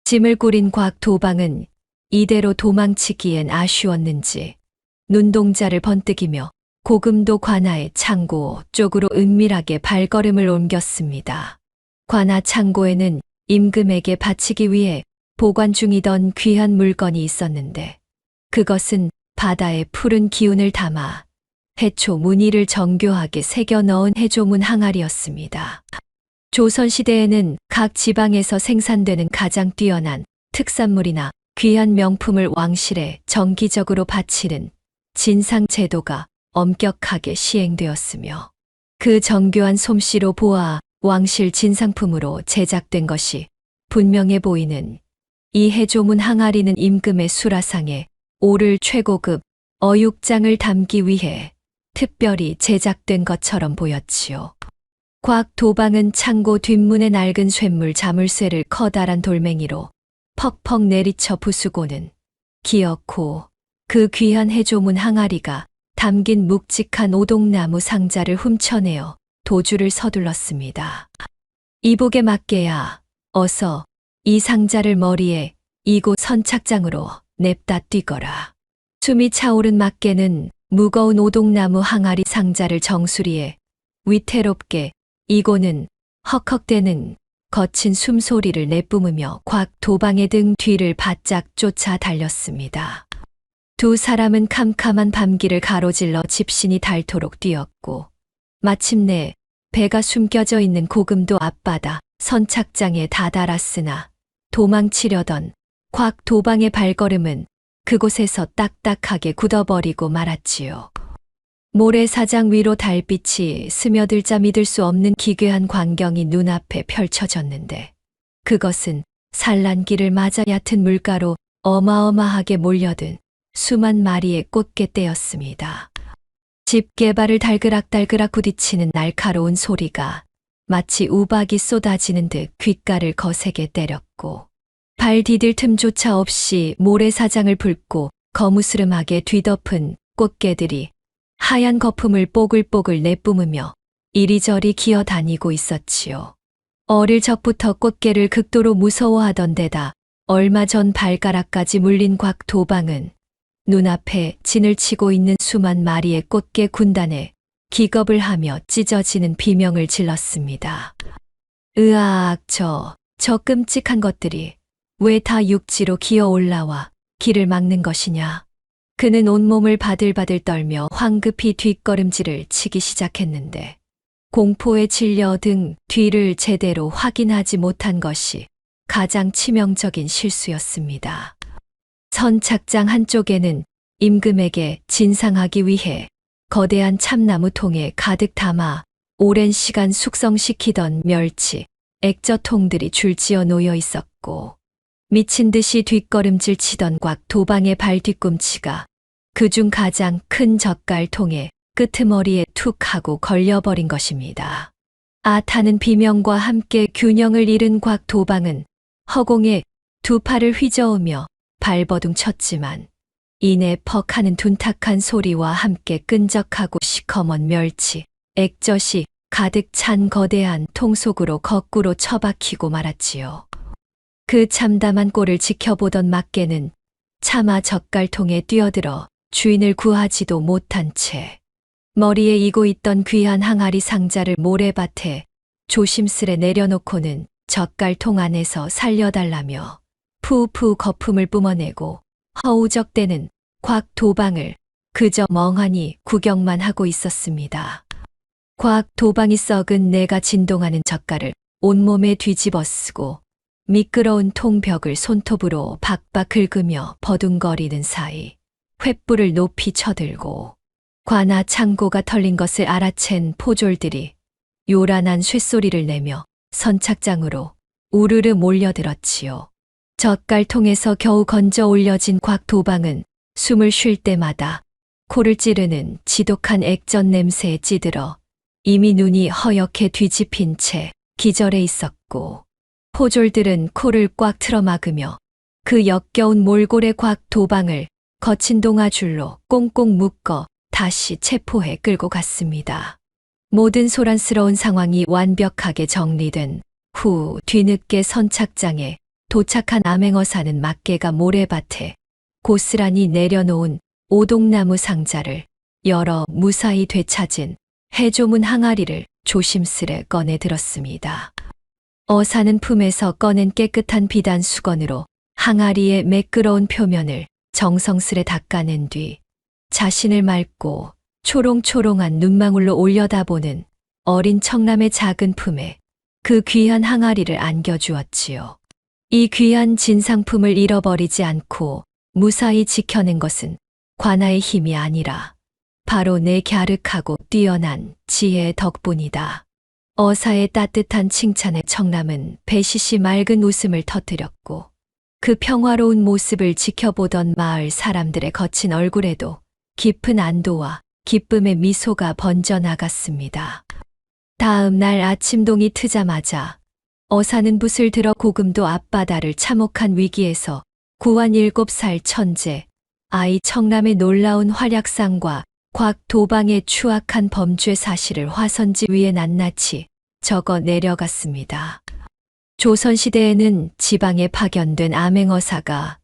짐을 꾸린 곽도방은 이대로 도망치기엔 아쉬웠는지 눈동자를 번뜩이며 고금도 관아의 창고 쪽으로 은밀하게 발걸음을 옮겼습니다. 관아 창고에는 임금에게 바치기 위해 보관 중이던 귀한 물건이 있었는데 그것은 바다의 푸른 기운을 담아 해초 무늬를 정교하게 새겨 넣은 해조문 항아리였습니다. 조선시대에는 각 지방에서 생산되는 가장 뛰어난 특산물이나 귀한 명품을 왕실에 정기적으로 바치는 진상 제도가 엄격하게 시행되었으며 그 정교한 솜씨로 보아 왕실 진상품으로 제작된 것이 분명해 보이는 이 해조문 항아리는 임금의 수라상에 오를 최고급 어육장을 담기 위해 특별히 제작된 것처럼 보였지요. 곽도방은 창고 뒷문의 낡은 쇳물 자물쇠를 커다란 돌멩이로 퍽퍽 내리쳐 부수고는 기어코 그 귀한 해조문 항아리가 담긴 묵직한 오동나무 상자를 훔쳐내어 도주를 서둘렀습니다. 이복에 맞게야 어서 이 상자를 머리에 이곳 선착장으로 냅다 뛰거라. 숨이 차오른 맞게는 무거운 오동나무 항아리 상자를 정수리에 위태롭게 이고는 헉헉대는 거친 숨소리를 내뿜으며 곽도방의 등 뒤를 바짝 쫓아 달렸습니다. 두 사람은 캄캄한 밤길을 가로질러 집신이 닳도록 뛰었고 마침내 배가 숨겨져 있는 고금도 앞바다 선착장에 다다랐으나 도망치려던 곽도방의 발걸음은 그곳에서 딱딱하게 굳어버리고 말았지요. 모래사장 위로 달빛이 스며들자 믿을 수 없는 기괴한 광경이 눈앞에 펼쳐졌는데 그것은 산란길을 맞아 얕은 물가로 어마어마하게 몰려든 수만 마리의 꽃게떼였습니다. 집게발을 달그락달그락 부딪히는 날카로운 소리가 마치 우박이 쏟아지는 듯 귓가를 거세게 때렸고 발 디딜 틈조차 없이 모래사장을 붉고 거무스름하게 뒤덮은 꽃게들이 하얀 거품을 뽀글뽀글 내뿜으며 이리저리 기어다니고 있었지요. 어릴 적부터 꽃게를 극도로 무서워하던 데다 얼마 전 발가락까지 물린 곽도방은 눈앞에 진을 치고 있는 수만 마리의 꽃게 군단에 기겁을 하며 찢어지는 비명을 질렀습니다. 으악, 저 끔찍한 것들이 왜 다 육지로 기어 올라와 길을 막는 것이냐. 그는 온몸을 바들바들 떨며 황급히 뒷걸음질을 치기 시작했는데 공포에 질려 등 뒤를 제대로 확인하지 못한 것이 가장 치명적인 실수였습니다. 선착장 한쪽에는 임금에게 진상하기 위해 거대한 참나무통에 가득 담아 오랜 시간 숙성시키던 멸치, 액젓통들이 줄지어 놓여 있었고 미친 듯이 뒷걸음질 치던 곽도방의 발 뒤꿈치가 그중 가장 큰 젓갈통의 끄트머리에 툭 하고 걸려버린 것입니다. 아타는 비명과 함께 균형을 잃은 곽도방은 허공에 두 팔을 휘저으며 발버둥 쳤지만 이내 퍽 하는 둔탁한 소리와 함께 끈적하고 시커먼 멸치, 액젓이 가득 찬 거대한 통 속으로 거꾸로 처박히고 말았지요. 그 참담한 꼴을 지켜보던 막개는 차마 젓갈통에 뛰어들어 주인을 구하지도 못한 채 머리에 이고 있던 귀한 항아리 상자를 모래밭에 조심스레 내려놓고는 젓갈통 안에서 살려달라며 푸푸 거품을 뿜어내고 허우적대는 곽도방을 그저 멍하니 구경만 하고 있었습니다. 곽도방이 썩은 내가 진동하는 젓갈을 온몸에 뒤집어 쓰고 미끄러운 통벽을 손톱으로 박박 긁으며 버둥거리는 사이 횃불을 높이 쳐들고 관아 창고가 털린 것을 알아챈 포졸들이 요란한 쇳소리를 내며 선착장으로 우르르 몰려들었지요. 젓갈통에서 겨우 건져 올려진 곽도방은 숨을 쉴 때마다 코를 찌르는 지독한 액젓 냄새에 찌들어 이미 눈이 허옇게 뒤집힌 채 기절해 있었고 포졸들은 코를 꽉 틀어막으며 그 역겨운 몰골의 곽도방을 거친 동아줄로 꽁꽁 묶어 다시 체포해 끌고 갔습니다. 모든 소란스러운 상황이 완벽하게 정리된 후 뒤늦게 선착장에 도착한 암행어사는 막개가 모래밭에 고스란히 내려놓은 오동나무 상자를 열어 무사히 되찾은 해조문 항아리를 조심스레 꺼내 들었습니다. 어사는 품에서 꺼낸 깨끗한 비단 수건으로 항아리의 매끄러운 표면을 정성스레 닦아낸 뒤 자신을 맑고 초롱초롱한 눈망울로 올려다보는 어린 청남의 작은 품에 그 귀한 항아리를 안겨주었지요. 이 귀한 진상품을 잃어버리지 않고 무사히 지켜낸 것은 관아의 힘이 아니라 바로 내 갸륵하고 뛰어난 지혜의 덕분이다. 어사의 따뜻한 칭찬에 청남은 배시시 맑은 웃음을 터뜨렸고 그 평화로운 모습을 지켜보던 마을 사람들의 거친 얼굴에도 깊은 안도와 기쁨의 미소가 번져나갔습니다. 다음 날 아침동이 트자마자 어사는 붓을 들어 고금도 앞바다를 참혹한 위기에서 구한 7살 천재 아이 청남의 놀라운 활약상과 곽도방의 추악한 범죄 사실을 화선지 위에 낱낱이 적어 내려갔습니다. 조선시대에는 지방에 파견된 암행어사가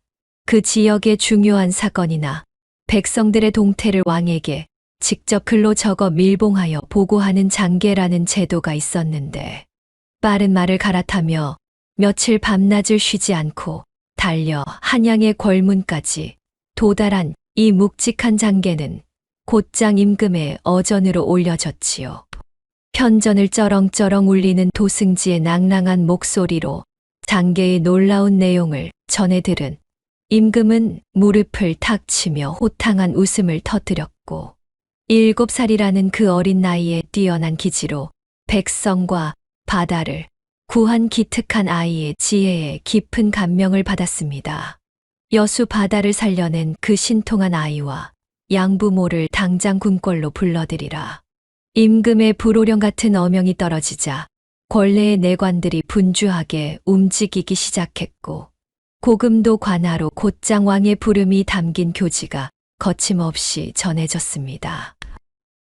그 지역의 중요한 사건이나 백성들의 동태를 왕에게 직접 글로 적어 밀봉하여 보고하는 장계라는 제도가 있었는데 빠른 말을 갈아타며 며칠 밤낮을 쉬지 않고 달려 한양의 궐문까지 도달한 이 묵직한 장계는 곧장 임금의 어전으로 올려졌지요. 편전을 쩌렁쩌렁 울리는 도승지의 낭랑한 목소리로 장계의 놀라운 내용을 전해 들은 임금은 무릎을 탁 치며 호탕한 웃음을 터뜨렸고 7살이라는 그 어린 나이에 뛰어난 기지로 백성과 바다를 구한 기특한 아이의 지혜에 깊은 감명을 받았습니다. 여수 바다를 살려낸 그 신통한 아이와 양부모를 당장 궁궐로 불러들이라. 임금의 불호령 같은 어명이 떨어지자 권례의 내관들이 분주하게 움직이기 시작했고 고금도 관하로 곧장 왕의 부름이 담긴 교지가 거침없이 전해졌습니다.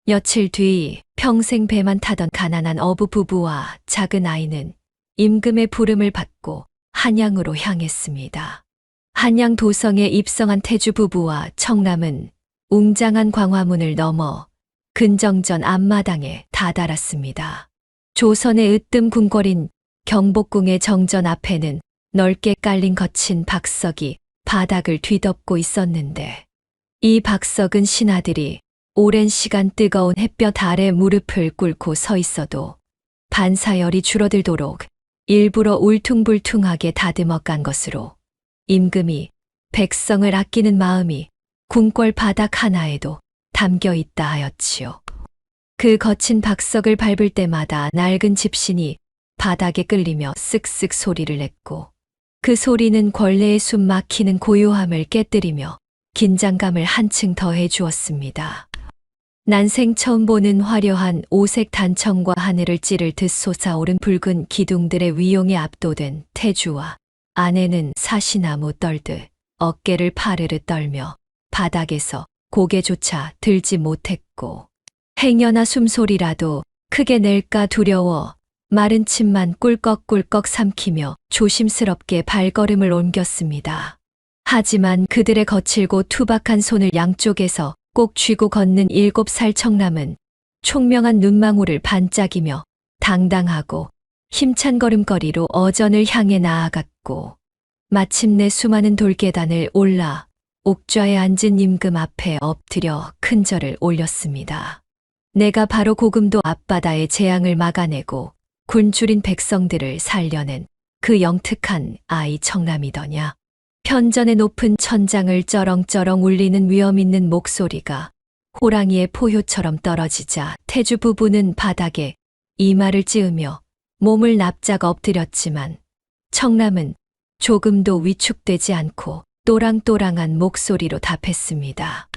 며칠 뒤 평생 배만 타던 가난한 어부 부부와 작은 아이는 임금의 부름을 받고 한양으로 향했습니다. 한양 도성에 입성한 태주 부부와 청남은 웅장한 광화문을 넘어 근정전 앞마당에 다다랐습니다. 조선의 으뜸 궁궐인 경복궁의 정전 앞에는 넓게 깔린 거친 박석이 바닥을 뒤덮고 있었는데 이 박석은 신하들이 오랜 시간 뜨거운 햇볕 아래 무릎을 꿇고 서 있어도 반사열이 줄어들도록 일부러 울퉁불퉁하게 다듬어 깐 것으로 임금이 백성을 아끼는 마음이 궁궐 바닥 하나에도 담겨 있다 하였지요. 그 거친 박석을 밟을 때마다 낡은 집신이 바닥에 끌리며 쓱쓱 소리를 냈고 그 소리는 권례의 숨 막히는 고요함을 깨뜨리며 긴장감을 한층 더해 주었습니다. 난생 처음 보는 화려한 오색 단청과 하늘을 찌를 듯 솟아오른 붉은 기둥들의 위용에 압도된 태주와 아내는 사시나무 떨듯 어깨를 파르르 떨며 바닥에서 고개조차 들지 못했고 행여나 숨소리라도 크게 낼까 두려워 마른 침만 꿀꺽꿀꺽 삼키며 조심스럽게 발걸음을 옮겼습니다. 하지만 그들의 거칠고 투박한 손을 양쪽에서 꼭 쥐고 걷는 7살 청남은 총명한 눈망울을 반짝이며 당당하고 힘찬 걸음걸이로 어전을 향해 나아갔고 마침내 수많은 돌계단을 올라 옥좌에 앉은 임금 앞에 엎드려 큰 절을 올렸습니다. 내가 바로 고금도 앞바다의 재앙을 막아내고 굶주린 백성들을 살려낸 그 영특한 아이 청남이더냐. 편전의 높은 천장을 쩌렁쩌렁 울리는 위엄 있는 목소리가 호랑이의 포효처럼 떨어지자 태주 부부는 바닥에 이마를 찌으며 몸을 납작 엎드렸지만 청남은 조금도 위축되지 않고 또랑또랑한 목소리로 답했습니다.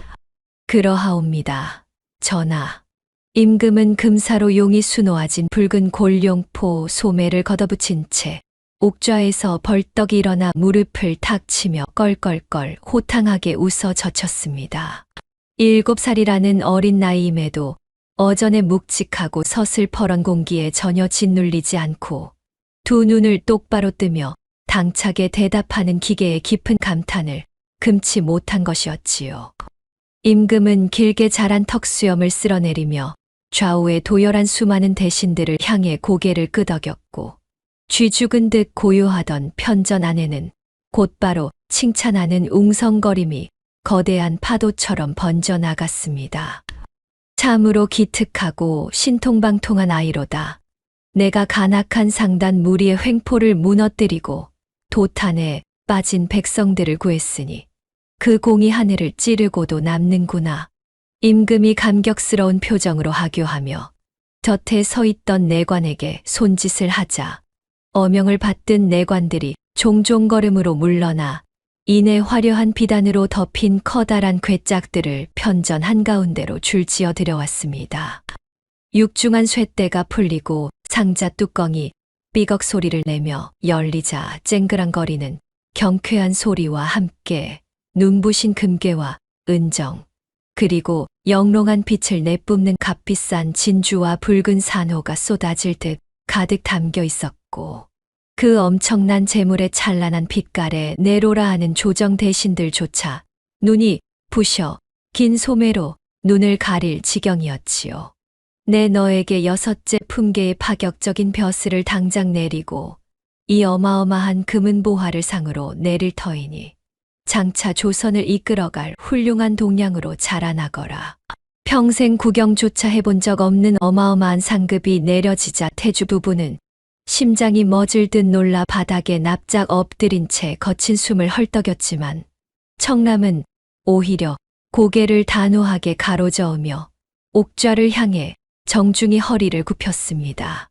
그러하옵니다. 전하. 임금은 금사로 용이 수놓아진 붉은 골룡포 소매를 걷어붙인 채 옥좌에서 벌떡 일어나 무릎을 탁 치며 껄껄껄 호탕하게 웃어 젖혔습니다. 7살이라는 어린 나이임에도 어전의 묵직하고 서슬퍼런 공기에 전혀 짓눌리지 않고 두 눈을 똑바로 뜨며 당차게 대답하는 기계의 깊은 감탄을 금치 못한 것이었지요. 임금은 길게 자란 턱수염을 쓸어내리며 좌우에 도열한 수많은 대신들을 향해 고개를 끄덕였고 쥐 죽은 듯 고요하던 편전 안에는 곧바로 칭찬하는 웅성거림이 거대한 파도처럼 번져나갔습니다. 참으로 기특하고 신통방통한 아이로다. 내가 간악한 상단 무리의 횡포를 무너뜨리고 도탄에 빠진 백성들을 구했으니 그 공이 하늘을 찌르고도 남는구나. 임금이 감격스러운 표정으로 하교하며 곁에 서 있던 내관에게 손짓을 하자 어명을 받든 내관들이 종종걸음으로 물러나 이내 화려한 비단으로 덮인 커다란 궤짝들을 편전 한가운데로 줄지어 들여왔습니다. 육중한 쇠대가 풀리고 상자 뚜껑이 삐걱 소리를 내며 열리자 쨍그랑거리는 경쾌한 소리와 함께 눈부신 금괴와 은정, 그리고 영롱한 빛을 내뿜는 값비싼 진주와 붉은 산호가 쏟아질 듯 가득 담겨 있었고 그 엄청난 재물의 찬란한 빛깔에 내로라 하는 조정 대신들조차 눈이 부셔 긴 소매로 눈을 가릴 지경이었지요. 내 너에게 6째 품계의 파격적인 벼슬을 당장 내리고 이 어마어마한 금은 보화를 상으로 내릴 터이니 장차 조선을 이끌어갈 훌륭한 동량으로 자라나거라. 평생 구경조차 해본 적 없는 어마어마한 상급이 내려지자 태주 부부는 심장이 멎을 듯 놀라 바닥에 납작 엎드린 채 거친 숨을 헐떡였지만 청남은 오히려 고개를 단호하게 가로저으며 옥좌를 향해 정중히 허리를 굽혔습니다.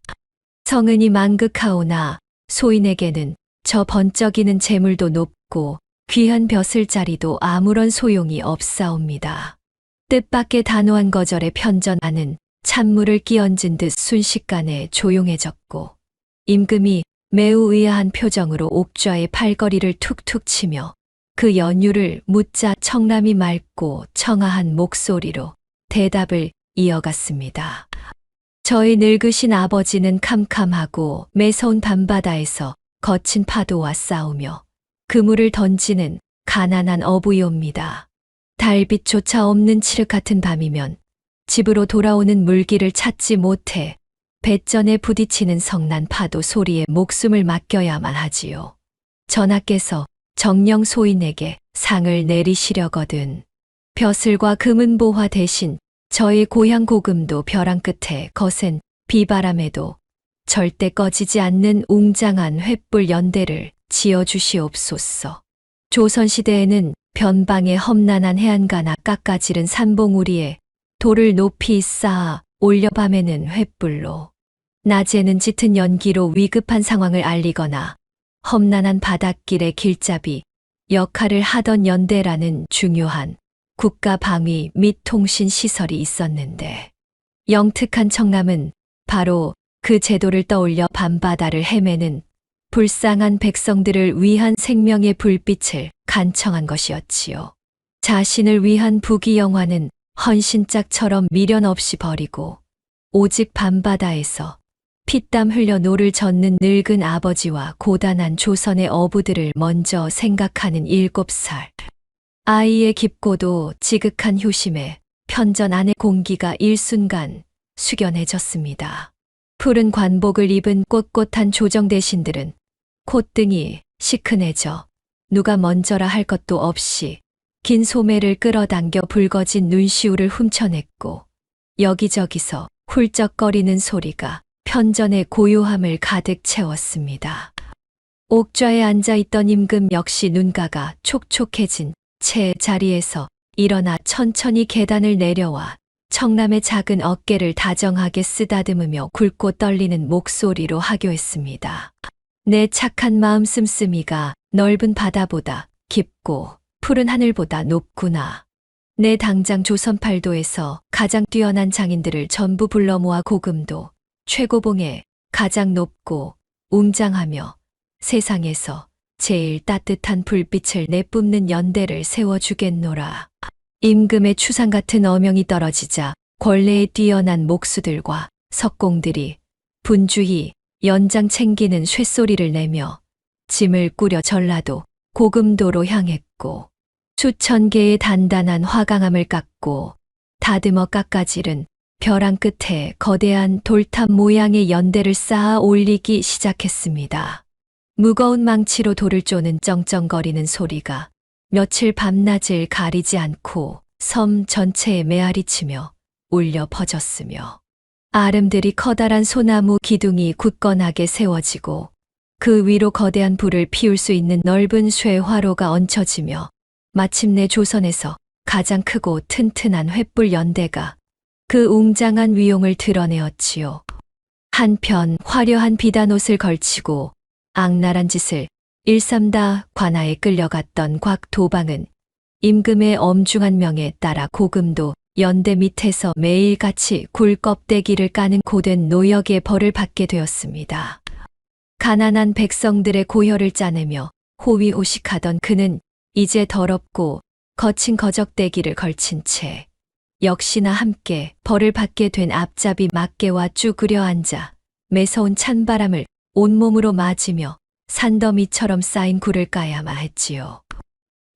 성은이 만극하오나 소인에게는 저 번쩍이는 재물도 높고 귀한 벼슬자리도 아무런 소용이 없사옵니다. 뜻밖의 단호한 거절에 편전하는 찬물을 끼얹은 듯 순식간에 조용해졌고 임금이 매우 의아한 표정으로 옥좌의 팔걸이를 툭툭 치며 그 연유를 묻자 청남이 맑고 청아한 목소리로 대답을 이어갔습니다. 저희 늙으신 아버지는 캄캄하고 매서운 밤바다에서 거친 파도와 싸우며 그물을 던지는 가난한 어부이옵니다. 달빛조차 없는 칠흑 같은 밤이면 집으로 돌아오는 물길을 찾지 못해 뱃전에 부딪히는 성난 파도 소리에 목숨을 맡겨야만 하지요. 전하께서 정령 소인에게 상을 내리시려거든 벼슬과 금은 보화 대신 저희 고향 고금도 벼랑 끝에 거센 비바람에도 절대 꺼지지 않는 웅장한 횃불 연대를 지어주시옵소서. 조선시대에는 변방의 험난한 해안가나 깎아지른 산봉우리에 돌을 높이 쌓아 올려 밤에는 횃불로, 낮에는 짙은 연기로 위급한 상황을 알리거나 험난한 바닷길의 길잡이 역할을 하던 연대라는 중요한 국가 방위 및 통신 시설이 있었는데 영특한 청남은 바로 그 제도를 떠올려 밤바다를 헤매는 불쌍한 백성들을 위한 생명의 불빛을 간청한 것이었지요. 자신을 위한 부귀영화는 헌신짝처럼 미련 없이 버리고 오직 밤바다에서 피땀 흘려 노를 젓는 늙은 아버지와 고단한 조선의 어부들을 먼저 생각하는 7살. 아이의 깊고도 지극한 효심에 편전 안의 공기가 일순간 숙연해졌습니다. 푸른 관복을 입은 꼿꼿한 조정대신들은 콧등이 시큰해져 누가 먼저라 할 것도 없이 긴 소매를 끌어당겨 붉어진 눈시울을 훔쳐냈고 여기저기서 훌쩍거리는 소리가 편전의 고요함을 가득 채웠습니다. 옥좌에 앉아있던 임금 역시 눈가가 촉촉해진 채 자리에서 일어나 천천히 계단을 내려와 청남의 작은 어깨를 다정하게 쓰다듬으며 굵고 떨리는 목소리로 하교했습니다. 내 착한 마음 씀씀이가 넓은 바다보다 깊고 푸른 하늘보다 높구나. 내 당장 조선팔도에서 가장 뛰어난 장인들을 전부 불러 모아 고금도 최고봉에 가장 높고 웅장하며 세상에서 제일 따뜻한 불빛을 내뿜는 연대를 세워주겠노라. 임금의 추상 같은 어명이 떨어지자 권례에 뛰어난 목수들과 석공들이 분주히 연장 챙기는 쇳소리를 내며 짐을 꾸려 전라도 고금도로 향했고 수천 개의 단단한 화강암을 깎고 다듬어 깎아지른 벼랑 끝에 거대한 돌탑 모양의 연대를 쌓아 올리기 시작했습니다. 무거운 망치로 돌을 쪼는 쩡쩡거리는 소리가 며칠 밤낮을 가리지 않고 섬 전체에 메아리치며 울려 퍼졌으며 아름드리 커다란 소나무 기둥이 굳건하게 세워지고 그 위로 거대한 불을 피울 수 있는 넓은 쇠화로가 얹혀지며 마침내 조선에서 가장 크고 튼튼한 횃불 연대가 그 웅장한 위용을 드러내었지요. 한편 화려한 비단옷을 걸치고 악랄한 짓을 일삼다 관아에 끌려갔던 곽도방은 임금의 엄중한 명에 따라 고금도 연대 밑에서 매일같이 굴 껍데기를 까는 고된 노역의 벌을 받게 되었습니다. 가난한 백성들의 고혈을 짜내며 호위호식하던 그는 이제 더럽고 거친 거적대기를 걸친 채 역시나 함께 벌을 받게 된 앞잡이 막개와 쭈그려 앉아 매서운 찬바람을 온몸으로 맞으며 산더미처럼 쌓인 굴을 까야만 했지요.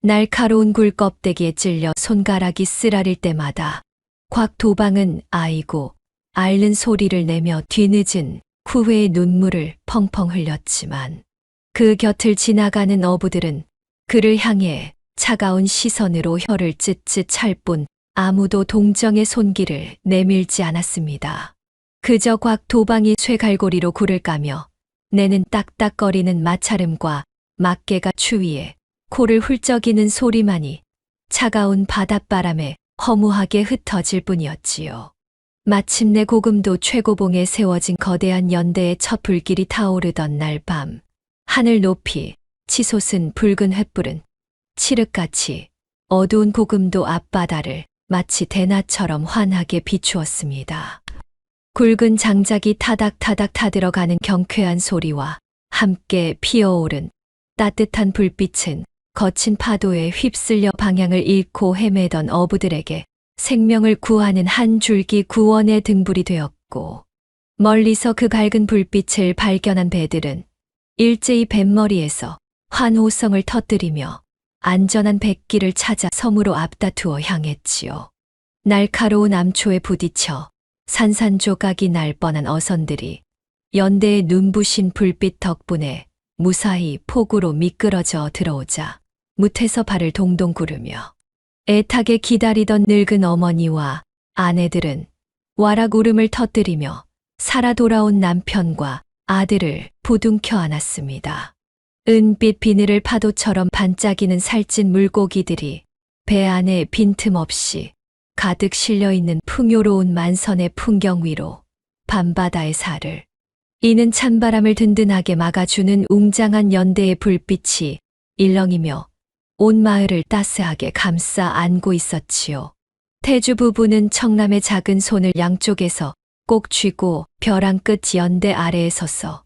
날카로운 굴 껍데기에 찔려 손가락이 쓰라릴 때마다 곽도방은 아이고 앓는 소리를 내며 뒤늦은 후회의 눈물을 펑펑 흘렸지만 그 곁을 지나가는 어부들은 그를 향해 차가운 시선으로 혀를 찢찢 찰 뿐 아무도 동정의 손길을 내밀지 않았습니다. 그저 곽도방이 쇠갈고리로 굴을 까며 내는 딱딱거리는 마찰음과 막개가 추위에 코를 훌쩍이는 소리만이 차가운 바닷바람에 허무하게 흩어질 뿐이었지요. 마침내 고금도 최고봉에 세워진 거대한 연대의 첫 불길이 타오르던 날 밤, 하늘 높이 치솟은 붉은 횃불은 칠흑같이 어두운 고금도 앞바다를 마치 대낮처럼 환하게 비추었습니다. 굵은 장작이 타닥타닥 타들어가는 경쾌한 소리와 함께 피어오른 따뜻한 불빛은 거친 파도에 휩쓸려 방향을 잃고 헤매던 어부들에게 생명을 구하는 한 줄기 구원의 등불이 되었고, 멀리서 그 밝은 불빛을 발견한 배들은 일제히 뱃머리에서 환호성을 터뜨리며 안전한 뱃길을 찾아 섬으로 앞다투어 향했지요. 날카로운 암초에 부딪혀 산산조각이 날 뻔한 어선들이 연대의 눈부신 불빛 덕분에 무사히 폭우로 미끄러져 들어오자 무태서 발을 동동 구르며 애타게 기다리던 늙은 어머니와 아내들은 와락 울음을 터뜨리며 살아 돌아온 남편과 아들을 부둥켜 안았습니다. 은빛 비늘을 파도처럼 반짝이는 살찐 물고기들이 배 안에 빈틈없이 가득 실려있는 풍요로운 만선의 풍경 위로 밤바다의 살을 이는 찬바람을 든든하게 막아주는 웅장한 연대의 불빛이 일렁이며 온 마을을 따스하게 감싸 안고 있었지요. 태주 부부는 청남의 작은 손을 양쪽에서 꼭 쥐고 벼랑 끝 연대 아래에 서서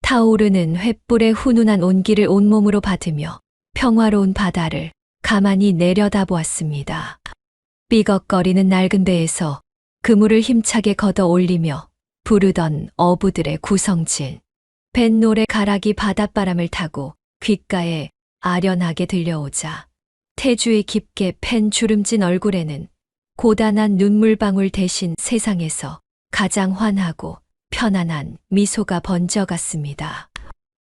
타오르는 횃불의 훈훈한 온기를 온몸으로 받으며 평화로운 바다를 가만히 내려다보았습니다. 삐걱거리는 낡은 배에서 그물을 힘차게 걷어 올리며 부르던 어부들의 구성진. 뱃노래 가락이 바닷바람을 타고 귓가에 아련하게 들려오자 태주의 깊게 팬 주름진 얼굴에는 고단한 눈물방울 대신 세상에서 가장 환하고 편안한 미소가 번져갔습니다.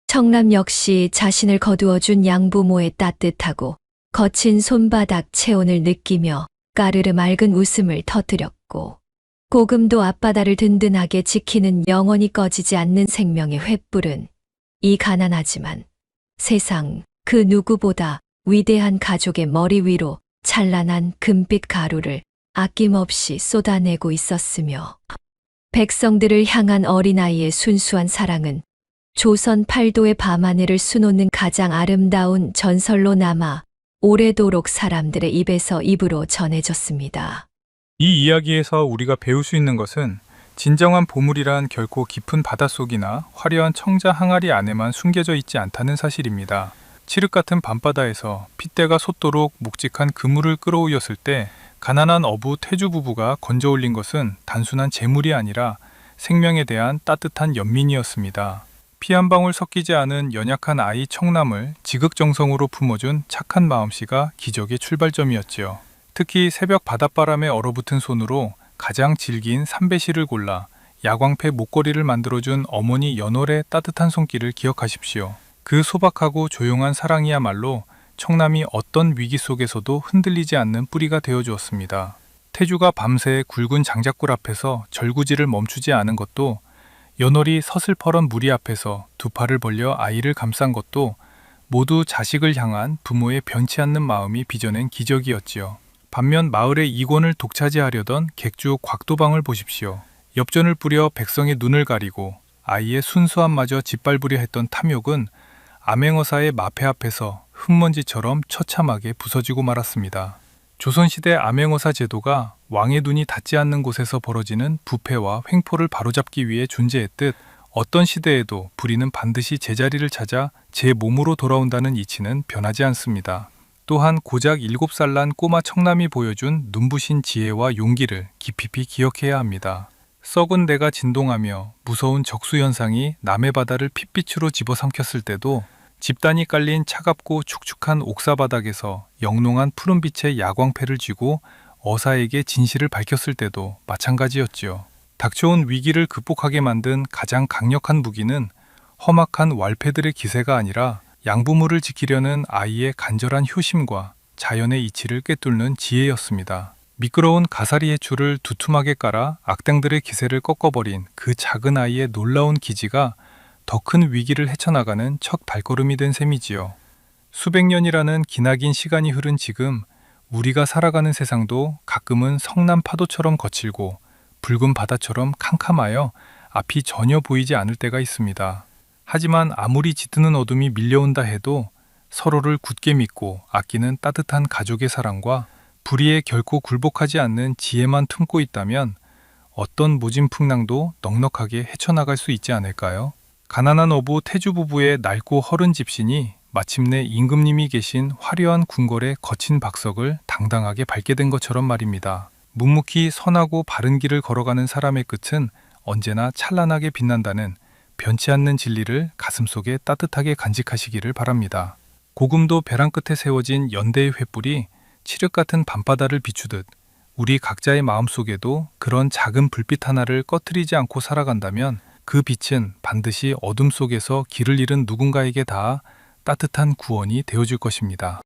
청남 역시 자신을 거두어준 양부모의 따뜻하고 거친 손바닥 체온을 느끼며 까르르 맑은 웃음을 터뜨렸고, 고금도 앞바다를 든든하게 지키는 영원히 꺼지지 않는 생명의 횃불은 이 가난하지만 세상 그 누구보다 위대한 가족의 머리 위로 찬란한 금빛 가루를 아낌없이 쏟아내고 있었으며, 백성들을 향한 어린아이의 순수한 사랑은 조선 팔도의 밤하늘을 수놓는 가장 아름다운 전설로 남아 오래도록 사람들의 입에서 입으로 전해졌습니다. 이 이야기에서 우리가 배울 수 있는 것은 진정한 보물이란 결코 깊은 바닷속이나 화려한 청자 항아리 안에만 숨겨져 있지 않다는 사실입니다. 칠흑 같은 밤바다에서 핏대가 솟도록 묵직한 그물을 끌어올렸을 때 가난한 어부 태주 부부가 건져 올린 것은 단순한 재물이 아니라 생명에 대한 따뜻한 연민이었습니다. 피 한 방울 섞이지 않은 연약한 아이 청남을 지극정성으로 품어준 착한 마음씨가 기적의 출발점이었지요. 특히 새벽 바닷바람에 얼어붙은 손으로 가장 질긴 삼배실을 골라 야광패 목걸이를 만들어준 어머니 연월의 따뜻한 손길을 기억하십시오. 그 소박하고 조용한 사랑이야말로 청남이 어떤 위기 속에서도 흔들리지 않는 뿌리가 되어주었습니다. 태주가 밤새 굵은 장작굴 앞에서 절구지를 멈추지 않은 것도, 연월이 서슬퍼런 무리 앞에서 두 팔을 벌려 아이를 감싼 것도 모두 자식을 향한 부모의 변치 않는 마음이 빚어낸 기적이었지요. 반면 마을의 이권을 독차지하려던 객주 곽도방을 보십시오. 엽전을 뿌려 백성의 눈을 가리고 아이의 순수함마저 짓밟으려 했던 탐욕은 암행어사의 마패 앞에서 흙먼지처럼 처참하게 부서지고 말았습니다. 조선시대 암행어사 제도가 왕의 눈이 닿지 않는 곳에서 벌어지는 부패와 횡포를 바로잡기 위해 존재했듯, 어떤 시대에도 불의는 반드시 제자리를 찾아 제 몸으로 돌아온다는 이치는 변하지 않습니다. 또한 고작 7살 난 꼬마 청남이 보여준 눈부신 지혜와 용기를 깊이 기억해야 합니다. 썩은 데가 진동하며 무서운 적수현상이 남해 바다를 핏빛으로 집어삼켰을 때도, 집단이 깔린 차갑고 축축한 옥사바닥에서 영롱한 푸른빛의 야광패를 쥐고 어사에게 진실을 밝혔을 때도 마찬가지였지요. 닥쳐온 위기를 극복하게 만든 가장 강력한 무기는 험악한 왈패들의 기세가 아니라 양부물을 지키려는 아이의 간절한 효심과 자연의 이치를 꿰뚫는 지혜였습니다. 미끄러운 가사리 해초를 두툼하게 깔아 악당들의 기세를 꺾어버린 그 작은 아이의 놀라운 기지가 더 큰 위기를 헤쳐나가는 첫 발걸음이 된 셈이지요. 수백 년이라는 기나긴 시간이 흐른 지금, 우리가 살아가는 세상도 가끔은 성난 파도처럼 거칠고 붉은 바다처럼 캄캄하여 앞이 전혀 보이지 않을 때가 있습니다. 하지만 아무리 짙은 어둠이 밀려온다 해도 서로를 굳게 믿고 아끼는 따뜻한 가족의 사랑과 불의에 결코 굴복하지 않는 지혜만 품고 있다면 어떤 모진 풍랑도 넉넉하게 헤쳐나갈 수 있지 않을까요? 가난한 어부 태주 부부의 낡고 허른 집신이 마침내 임금님이 계신 화려한 궁궐의 거친 박석을 당당하게 밟게 된 것처럼 말입니다. 묵묵히 선하고 바른 길을 걸어가는 사람의 끝은 언제나 찬란하게 빛난다는 변치 않는 진리를 가슴속에 따뜻하게 간직하시기를 바랍니다. 고금도 벼랑 끝에 세워진 연대의 횃불이 칠흑 같은 밤바다를 비추듯 우리 각자의 마음속에도 그런 작은 불빛 하나를 꺼트리지 않고 살아간다면 그 빛은 반드시 어둠 속에서 길을 잃은 누군가에게 닿아 따뜻한 구원이 되어줄 것입니다.